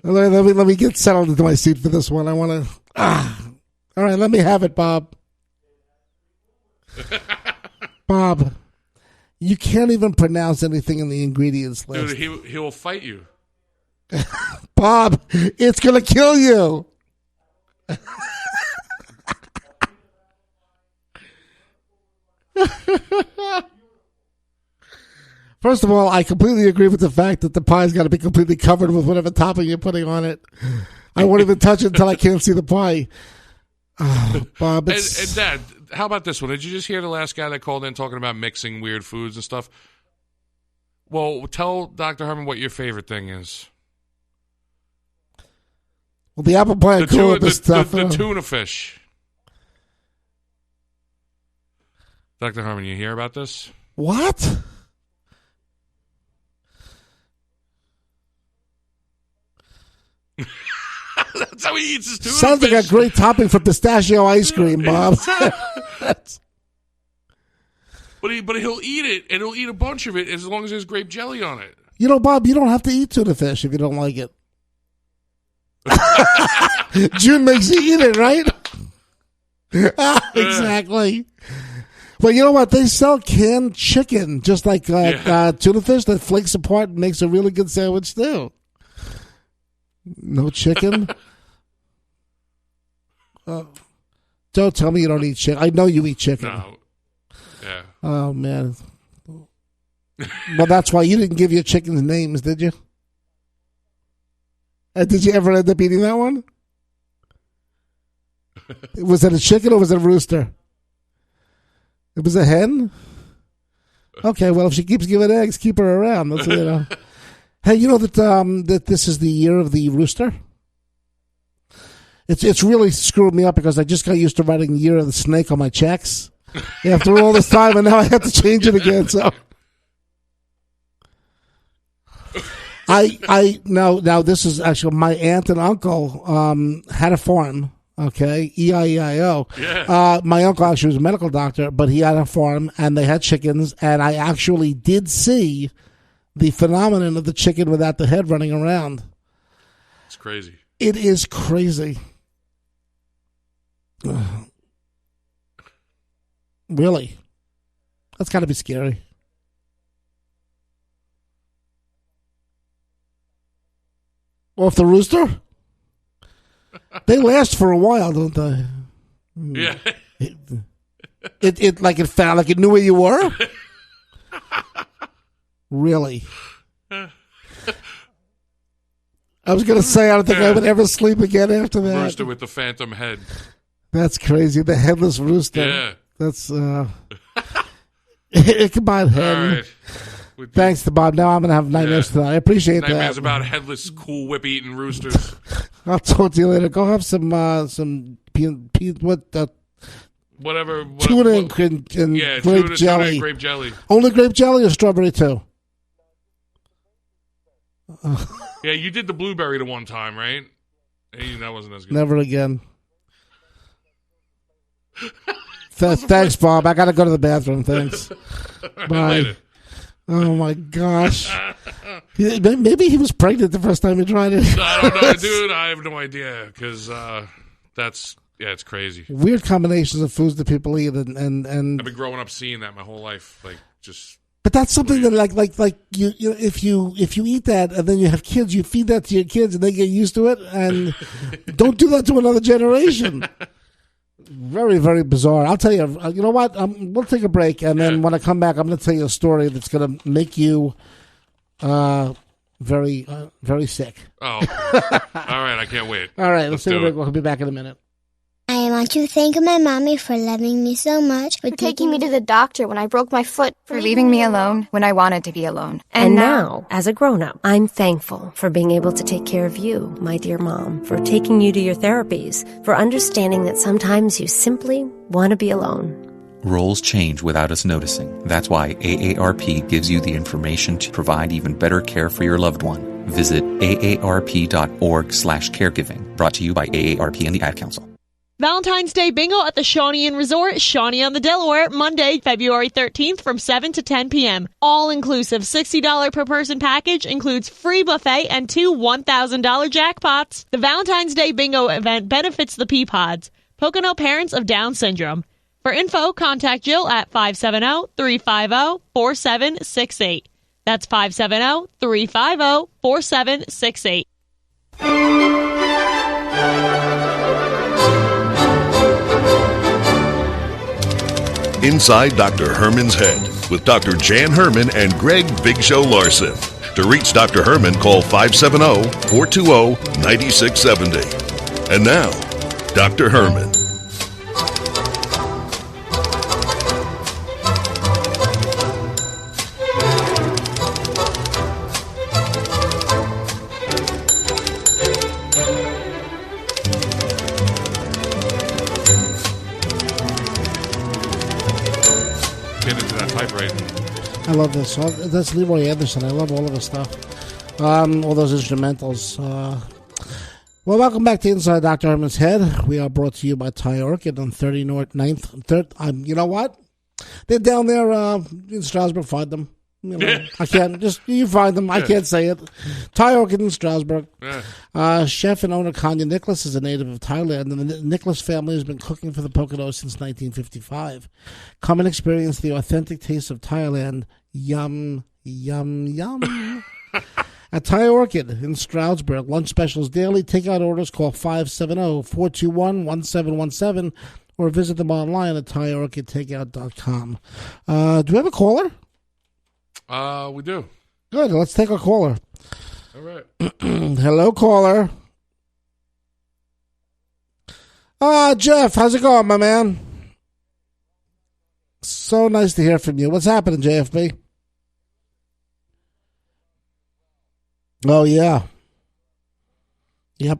Let me get settled into my seat for this one. I want to... All right, let me have it, Bob. Bob, you can't even pronounce anything in the ingredients list. Dude, he will fight you. Bob, it's going to kill you. First of all, I completely agree with the fact that the pie's got to be completely covered with whatever topping you're putting on it. I won't even touch it until I can't see the pie. Oh, Bob, and Dad, how about this one? Did you just hear the last guy that called in talking about mixing weird foods and stuff? Well, tell Dr. Herman what your favorite thing is. Well, the apple pie and cool with this stuff. The tuna fish. Dr. Herman, you hear about this? What? That's how he eats his tuna Sounds fish. like a great topping for pistachio ice cream, Bob. But he'll eat it, and he'll eat a bunch of it as long as there's grape jelly on it. You know, Bob, you don't have to eat tuna fish if you don't like it. June makes you eat it, right? Exactly. But you know what? They sell canned chicken, just like tuna fish that flakes apart and makes a really good sandwich, too. No chicken? Don't tell me you don't eat chicken. I know you eat chicken. No. Yeah. Oh, man. Well, that's why you didn't give your chickens names, did you? Did you ever end up eating that one? Was it a chicken or was it a rooster? It was a hen? Okay, well, if she keeps giving eggs, keep her around. That's, you know. Hey, you know that this is the year of the rooster? It's really screwed me up because I just got used to writing year of the snake on my checks after all this time, and now I have to change it again. So now this is actually my aunt and uncle had a farm. Okay, E-I-E-I-O. Yeah. My uncle actually was a medical doctor, but he had a farm, and they had chickens, and I actually did see the phenomenon of the chicken without the head running around. It's crazy. It is crazy. Really? That's got to be scary. Off the rooster? They last for a while, don't they? Yeah. It like it found like it knew where you were? Really? I was going to say I don't think I would ever sleep again after that. Rooster with the phantom head. That's crazy. The headless rooster. Yeah. That's Ichabod Hen. All right. Thanks to Bob. Now I'm going to have nightmares tonight. I appreciate Nightmares that. about headless, cool whip-eating roosters. I'll talk to you later. Go have some Whatever. Tuna and grape jelly. Tuna and grape jelly. Only grape jelly or strawberry too? Yeah, you did the blueberry the one time, right? Hey, that wasn't as good. Never again. Thanks, Bob. I got to go to the bathroom. Thanks. Bye. Later. Oh, my gosh. Maybe he was pregnant the first time he tried it. I don't know, dude. I have no idea because it's crazy. Weird combinations of foods that people eat, and I've been growing up seeing that my whole life, like just. But that's something that like you if you eat that and then you have kids, you feed that to your kids and they get used to it, and don't do that to another generation. Very, very bizarre. I'll tell you. You know what? We'll take a break, and then when I come back, I'm going to tell you a story that's going to make you very, very sick. Oh, all right. I can't wait. All right, let's take a break. We'll be back in a minute. I want to thank my mommy for loving me so much, for taking me to the doctor when I broke my foot, for leaving me alone when I wanted to be alone. And now, as a grown-up, I'm thankful for being able to take care of you, my dear mom, for taking you to your therapies, for understanding that sometimes you simply want to be alone. Roles change without us noticing. That's why AARP gives you the information to provide even better care for your loved one. Visit aarp.org/caregiving. Brought to you by AARP and the Ad Council. Valentine's Day Bingo at the Shawnee Inn Resort, Shawnee on the Delaware, Monday, February 13th from 7 to 10 p.m. All-inclusive $60 per person package includes free buffet and 2 $1,000 jackpots. The Valentine's Day Bingo event benefits the Peapods, Pocono parents of Down syndrome. For info, contact Jill at 570-350-4768. That's 570-350-4768. Inside Dr. Herman's Head with Dr. Jan Herman and Greg Big Show Larson. To reach Dr. Herman, call 570-420-9670. And now, Dr. Herman. I love this. That's Leroy Anderson. I love all of his stuff. All those instrumentals. Well, welcome back to Inside Dr. Herman's Head. We are brought to you by Thai Orchid on 30 North 9th. 3rd. You know what? They're down there in Strasbourg. Find them. You know, I can't. Just you find them. I can't say it. Thai Orchid in Strasbourg. Chef and owner Kanya Nicholas is a native of Thailand, and the Nicholas family has been cooking for the Poconos since 1955. Come and experience the authentic taste of Thailand. Yum, yum, yum. At Thai Orchid in Stroudsburg, lunch specials daily. Takeout orders, call 570-421-1717 or visit them online at thaiorchidtakeout.com. Do we have a caller? We do. Good. Let's take a caller. All right. Hello, caller. Jeff, how's it going, my man? So nice to hear from you. What's happening, JFB? Oh, yeah. Yep.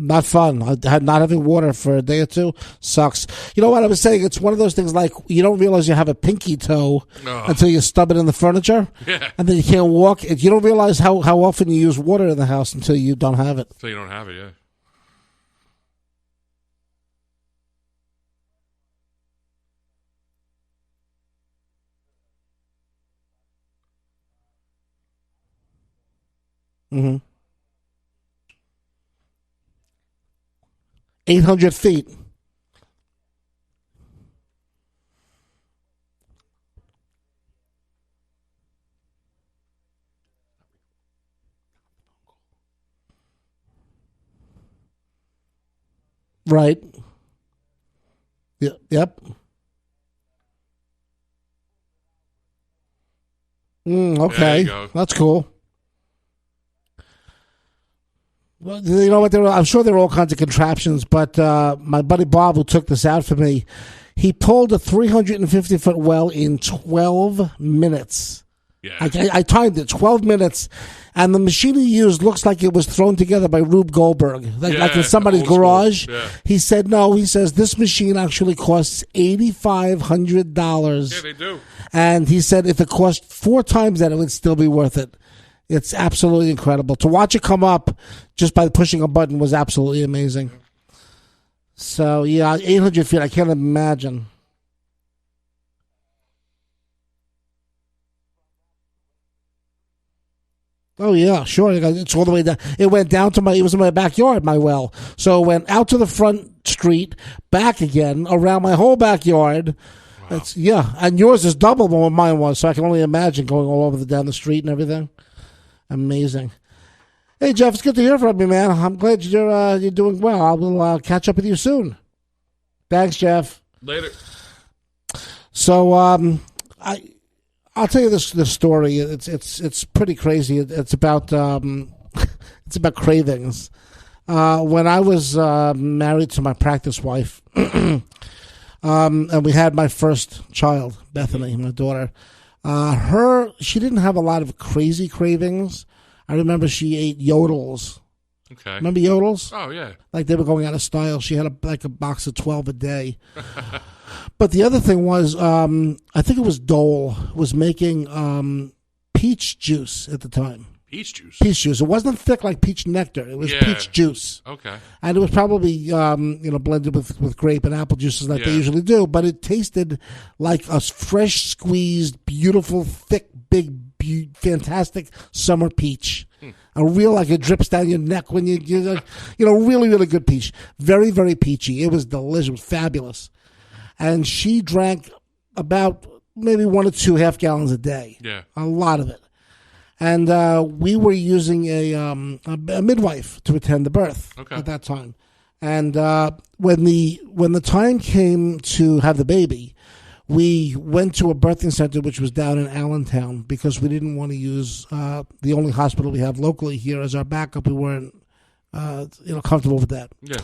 Not fun. Not having water for a day or two sucks. You know what I was saying? It's one of those things like you don't realize you have a pinky toe until you stub it in the furniture. Yeah. And then you can't walk. You don't realize how often you use water in the house until you don't have it. Until you don't have it, yeah. Mm-hmm. 800 feet. Right. Yep. Okay. That's cool. Well, you know what? I'm sure there are all kinds of contraptions, but my buddy Bob, who took this out for me, he pulled a 350-foot well in 12 minutes. Yeah. I timed it, 12 minutes, and the machine he used looks like it was thrown together by Rube Goldberg, like in somebody's garage. Yeah. He said, no, he says, this machine actually costs $8,500. Yeah, they do. And he said if it cost 4 times that, it would still be worth it. It's absolutely incredible. To watch it come up just by pushing a button was absolutely amazing. So, yeah, 800 feet, I can't imagine. Oh, yeah, sure. It's all the way down. It went down to it was in my backyard, my well. So it went out to the front street, back again, around my whole backyard. Wow. Yeah, and yours is double what mine was, so I can only imagine going all over down the street and everything. Amazing. Hey, Jeff, it's good to hear from you, man. I'm glad you're doing well. I will catch up with you soon. Thanks, Jeff. Later. So, I'll tell you this story. It's pretty crazy. It's about it's about cravings. When I was married to my practice wife, and we had my first child, Bethany, my daughter. She didn't have a lot of crazy cravings. I remember she ate Yodels. Okay. Remember Yodels? Oh, yeah. Like they were going out of style. She had a box of 12 a day. But the other thing was, I think it was Dole was making peach juice at the time. Peach juice? Peach juice. It wasn't thick like peach nectar. It was peach juice. Okay. And it was probably blended with grape and apple juices like they usually do. But it tasted like a fresh squeezed, beautiful, thick, big, fantastic summer peach. A real, like it drips down your neck when really, really good peach. Very, very peachy. It was delicious. It was fabulous. And she drank about maybe 1 or 2 half gallons a day. Yeah. A lot of it. And we were using a midwife to attend the birth at that time. And when the time came to have the baby, we went to a birthing center which was down in Allentown because we didn't want to use the only hospital we have locally here as our backup. We weren't comfortable with that. Yeah.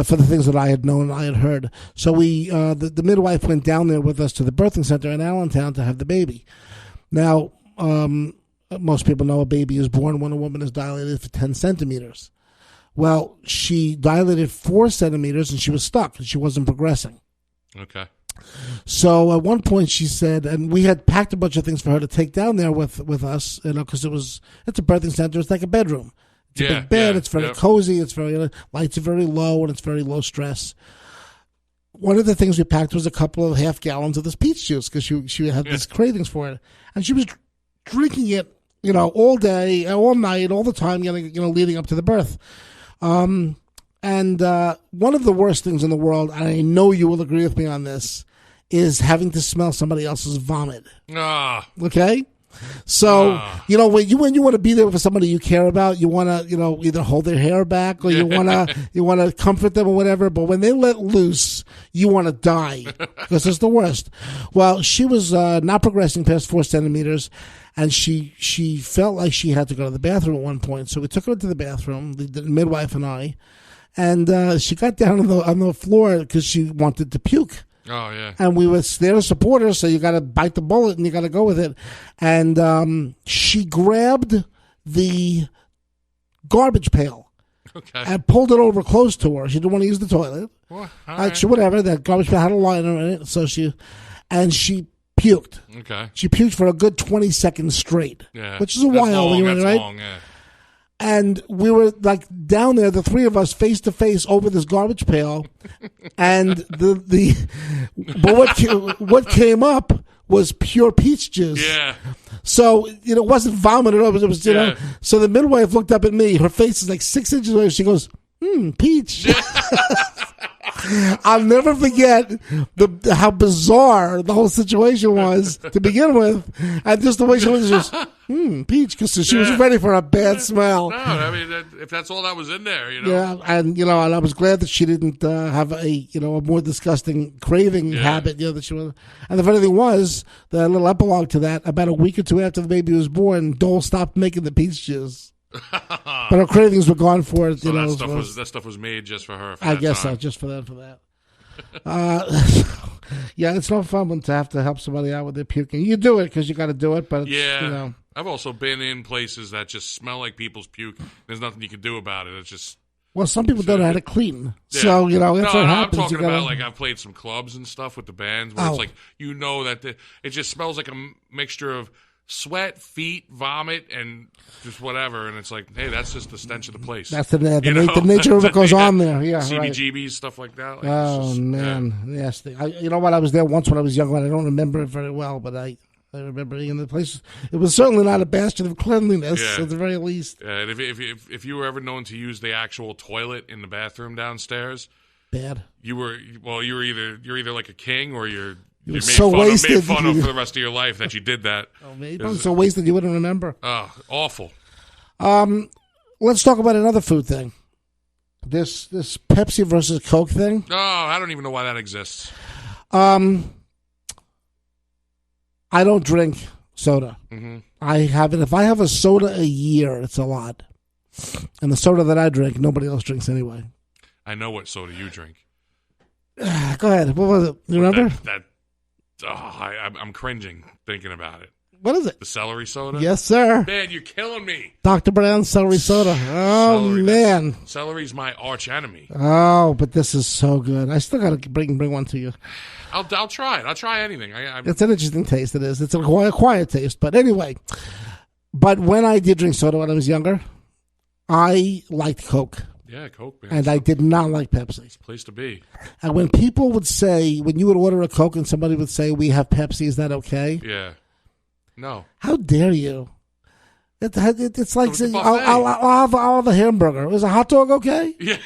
For the things that I had known and I had heard. So we the midwife went down there with us to the birthing center in Allentown to have the baby. Now, most people know a baby is born when a woman is dilated for 10 centimeters. Well, she dilated 4 centimeters and she was stuck and she wasn't progressing. Okay. So at one point she said, and we had packed a bunch of things for her to take down there with us, because it's a birthing center. It's like a bedroom. It's a big bed. It's very cozy. It's very lights are very low and it's very low stress. One of the things we packed was a couple of half gallons of this peach juice because she had these cravings for it, and she was drinking it, all day, all night, all the time, leading up to the birth. And one of the worst things in the world, and I know you will agree with me on this, is having to smell somebody else's vomit. Okay? So, when you want to be there for somebody you care about, you want to, either hold their hair back or you want to comfort them or whatever. But when they let loose, you want to die because it's the worst. Well, she was not progressing past 4 centimeters, and she felt like she had to go to the bathroom at one point. So we took her to the bathroom, the midwife and I, and she got down on the floor because she wanted to puke. Oh, yeah. And we were there to support her, so you got to bite the bullet and you got to go with it. And she grabbed the garbage pail and pulled it over close to her. She didn't want to use the toilet. Well, right. Whatever. That garbage pail had a liner in it, so she puked. Okay. She puked for a good 20 seconds straight, which is a while when you're in, right? Long, yeah. And we were like down there, the three of us, face to face over this garbage pail, and but what came up was pure peach juice. Yeah. So it wasn't vomit at all. It was know. So the midwife looked up at me. Her face is like 6 inches away. She goes, peach. I'll never forget how bizarre the whole situation was to begin with, and just the way she was just peach, because she was ready for a bad smell. No, I mean if that's all that was in there, Yeah, and and I was glad that she didn't have a more disgusting craving habit. That she was. And the funny thing was, the little epilogue to that, about a week or two after the baby was born, Dole stopped making the peach juice. But her cravings were gone for it. So that stuff was made just for her. I guess so, just for that. Yeah, it's no fun to have to help somebody out with their puking. You do it because you got to do it, but it's, I've also been in places that just smell like people's puke. There's nothing you can do about it. It's just. Well, some people don't know how to clean, so that's what happens. I'm talking about like I've played some clubs and stuff with the bands where it's like that it just smells like a mixture of sweat, feet, vomit, and just whatever, and it's like, hey, that's just the stench of the place. That's the nature of what goes on there. Yeah, CBGBs, stuff like that. Like, man, yes. You know what? I was there once when I was younger, and I don't remember it very well, but I remember being in the place. It was certainly not a bastion of cleanliness, at the very least. Yeah, and if you were ever known to use the actual toilet in the bathroom downstairs, bad. You're either like a king or you're made wasted. Made fun of for the rest of your life that you did that. Oh, maybe I'm so wasted you wouldn't remember. Oh, awful. Let's talk about another food thing. This Pepsi versus Coke thing. Oh, I don't even know why that exists. I don't drink soda. Mm-hmm. If I have a soda a year, it's a lot. And the soda that I drink, nobody else drinks anyway. I know what soda you drink. Go ahead. What was it? You remember? I'm cringing thinking about it. What is it? The celery soda? Yes, sir. Man, you're killing me. Dr. Brown's celery soda. Oh, man. Celery's my arch enemy. Oh, but this is so good. I still got to bring one to you. I'll try it. I'll try anything. It's an interesting taste. It is. It's a quiet taste. But anyway, when I did drink soda when I was younger, I liked Coke. Yeah, Coke, man. And I did not like Pepsi. It's a place to be. And when people would say, when you would order a Coke and somebody would say, we have Pepsi, is that okay? Yeah. No. How dare you? It's like saying, I'll have a hamburger. Is a hot dog okay? Yeah.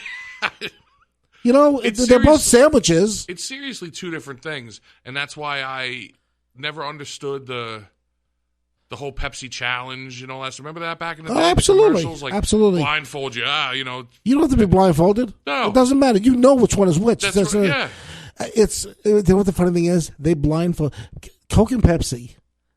They're both sandwiches. It's seriously two different things. And that's why I never understood the whole Pepsi challenge and all that. So remember that back in the day? Absolutely. Like, absolutely. Blindfold you. You don't have to be blindfolded. No. It doesn't matter. You know which one is which. That's right, yeah. You know what the funny thing is? They blindfold. Coke and Pepsi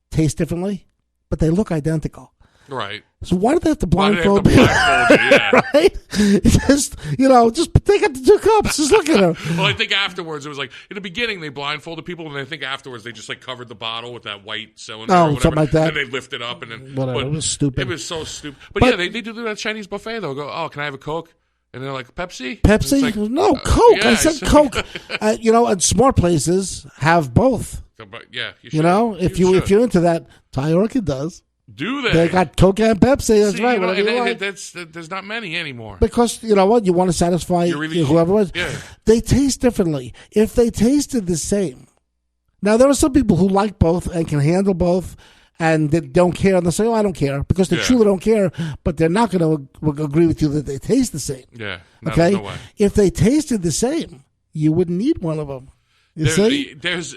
taste differently, but they look identical. Right. So why do they have to blindfold you? Yeah. Right? Just take out the 2 cups. Just look at them. Well, I think afterwards, it was like, in the beginning, they blindfolded people, and I think afterwards, they just like covered the bottle with that white cylinder or whatever. Something like that. And they lift it up, and then whatever. It was stupid. It was so stupid. But yeah, they do that Chinese buffet, though. Go, oh, can I have a Coke? And they're like, Pepsi? Pepsi? Like, no, Coke. Yeah, I said Coke. And smart places have both. But yeah, you should. If you're into that, Thai Orchid does. Do they? They got Coke and Pepsi. That's right. There's not many anymore. Because you know what? You want to satisfy whoever was. Yeah. They taste differently. If they tasted the same. Now, there are some people who like both and can handle both and they don't care. And they say, I don't care. Because they truly don't care. But they're not going to agree with you that they taste the same. Yeah. Okay? No way. If they tasted the same, you wouldn't need one of them. You see? There's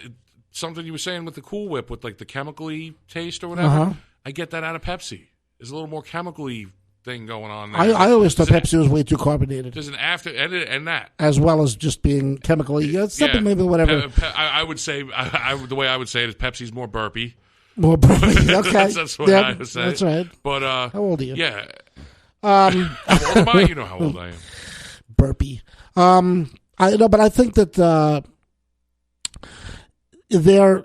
something you were saying with the Cool Whip with like the chemical-y taste or whatever. Uh-huh. I get that out of Pepsi. There's a little more chemical-y thing going on there. I always thought Pepsi was way too carbonated. There's an after and that. As well as just being chemically. Maybe whatever. I would say, the way I would say it is Pepsi's more burpy. More burpy, okay. That's what I would say. That's right. But, how old are you? Yeah. How old am I? You know how old I am. Burpy. But I think that they're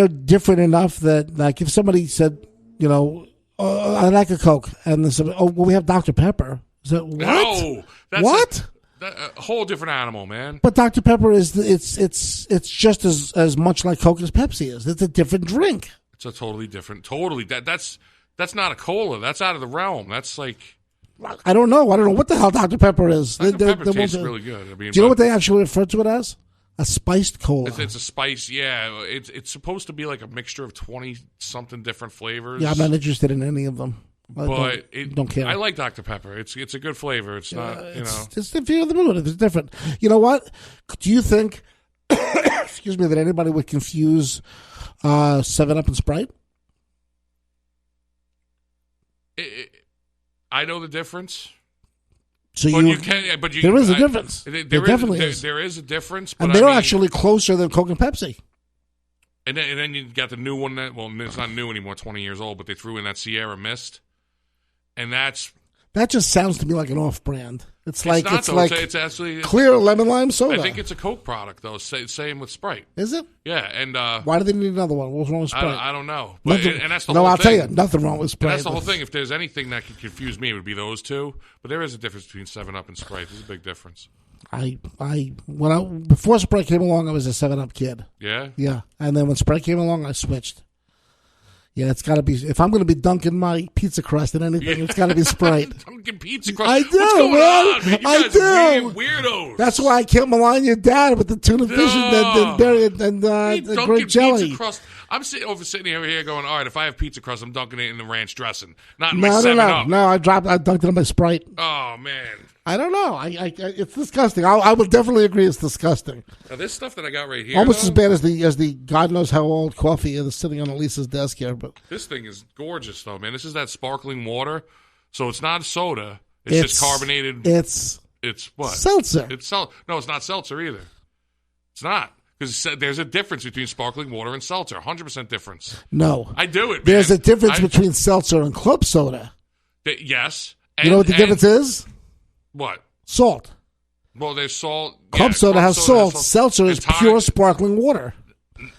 different enough that, like, if somebody said, you know, I like a Coke, and they said, oh, well, we have Dr. Pepper. Is that what? No, that's what? A whole different animal, man. But Dr. Pepper is it's just as much like Coke as Pepsi is. It's a different drink. It's a totally different. That's not a cola. That's out of the realm. That's like. I don't know. I don't know what the hell Dr. Pepper is. Dr. Pepper tastes really good. I mean, do you know what they actually refer to it as? A spiced cola. It's a spice. Yeah, it's supposed to be like a mixture of 20-something different flavors. Yeah, I'm not interested in any of them. But don't care. I like Dr. Pepper. It's a good flavor. It's not, you know. It's the feel of the mood. It's different. You know what? Do you think, excuse me, that anybody would confuse 7-Up and Sprite? I know the difference. So there is a difference. There definitely is. There is a difference. But and they're actually closer than Coke and Pepsi. And then you got the new one it's not new anymore, 20 years old, but they threw in that Sierra Mist. And that just sounds to me like an off-brand. It's actually clear lemon lime soda. I think it's a Coke product though. Same with Sprite. Is it? Yeah, and why do they need another one? What's wrong with Sprite? I don't know. But, and that's the no, whole I'll thing. tell you, nothing wrong with Sprite. And that's the whole thing. If there's anything that could confuse me, it would be those two. But there is a difference between 7-Up and Sprite. There's a big difference. Before Sprite came along, I was a 7-Up kid. Yeah? Yeah. And then when Sprite came along, I switched. Yeah, it's got to be. If I'm going to be dunking my pizza crust in anything, it's got to be Sprite. Dunking pizza crust? I do, What's going on, man? You I guys do. Are weirdos. That's why I can't malign your dad with the tuna fish and grape jelly. Pizza crust. I'm sitting over here going, all right, if I have pizza crust, I'm dunking it in the ranch dressing, not in my 7-Up. No, I dunked it in my Sprite. Oh, man. I don't know. It's disgusting. I would definitely agree it's disgusting. Now, this stuff that I got right here, almost as bad as the God knows how old coffee is sitting on Elisa's desk here. But this thing is gorgeous, though, man. This is that sparkling water, so it's not soda. It's just carbonated. It's what? Seltzer. No, it's not seltzer either. It's not. Because there's a difference between sparkling water and seltzer. 100% difference. No. I do it, man. There's a difference between seltzer and club soda. Yes. You know what the difference is? What? Salt. Well, there's salt. Club soda has salt. Seltzer is pure sparkling water.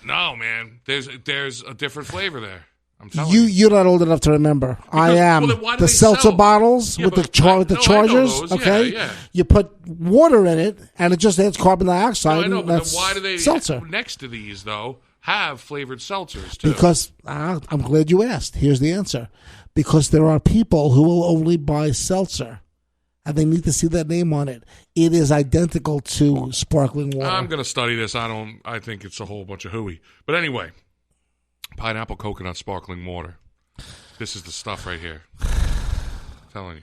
No, man. There's a different flavor there. I'm telling you. You're not old enough to remember. I am. Well, the seltzer bottles with the chargers, okay? Yeah. You put water in it, and it just adds carbon dioxide. No, I know, and but that's then why do they, seltzer. Next to these, though, have flavored seltzers, too? Because, I'm glad you asked. Here's the answer. Because there are people who will only buy seltzer. And they need to see that name on it. It is identical to sparkling water. I'm going to study this. I think it's a whole bunch of hooey. But anyway, pineapple coconut sparkling water. This is the stuff right here. I'm telling you.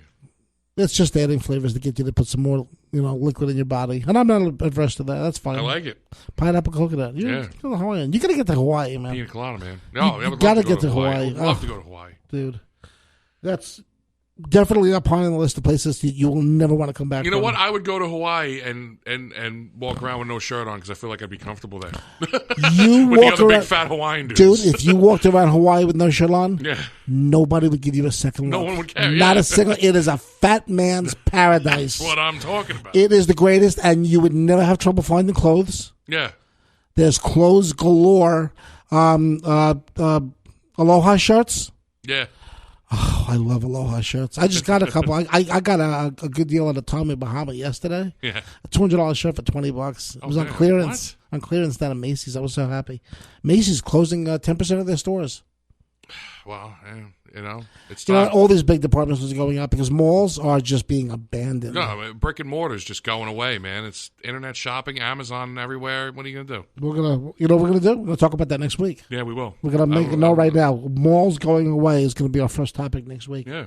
It's just adding flavors to get you to put some more, liquid in your body. And I'm not adverse to that. That's fine. I like it. Pineapple coconut. You're Hawaiian. You got to get to Hawaii, man. Pina colada, man. No, you got to get to Hawaii. I'd love to go to Hawaii. Dude. That's definitely up high on the list of places you will never want to come back. You know what? I would go to Hawaii and walk around with no shirt on because I feel like I'd be comfortable there. You with walk the other around, big fat Hawaiian dude. dudes. If you walked around Hawaii with no shirt on, yeah, nobody would give you a second look. No one would care. Not a single. It is a fat man's paradise. That's what I'm talking about. It is the greatest, and you would never have trouble finding clothes. Yeah, there's clothes galore. Aloha shirts. Yeah. Oh, I love Aloha shirts. I just got a couple. I got a good deal on a Tommy Bahama yesterday. Yeah, a $200 shirt for $20. It was on clearance. What? On clearance down at Macy's. I was so happy. Macy's closing 10% of their stores. Well, it's time. All these big department stores are going up because malls are just being abandoned. No, brick and mortar is just going away, man. It's internet shopping, Amazon everywhere. What are you going to do? We're gonna do? We're gonna talk about that next week. Yeah, we will. We're gonna make a note right now. Malls going away is gonna be our first topic next week. Yeah.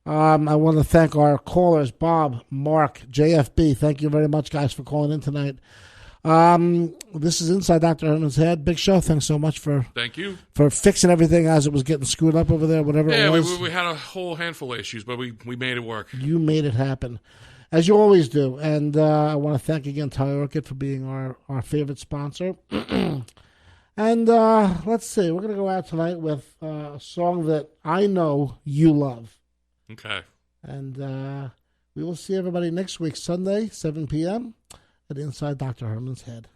I want to thank our callers, Bob, Mark, JFB. Thank you very much, guys, for calling in tonight. This is Inside Dr. Herman's Head. Big Show, thanks so much for fixing everything as it was getting screwed up over there, whatever it was. Yeah, we had a whole handful of issues, but we made it work. You made it happen, as you always do. And I want to thank again Thai Orchid for being our favorite sponsor. And let's see, we're going to go out tonight with a song that I know you love. Okay. And we will see everybody next week, Sunday, 7 p.m. at Inside Dr. Herman's Head.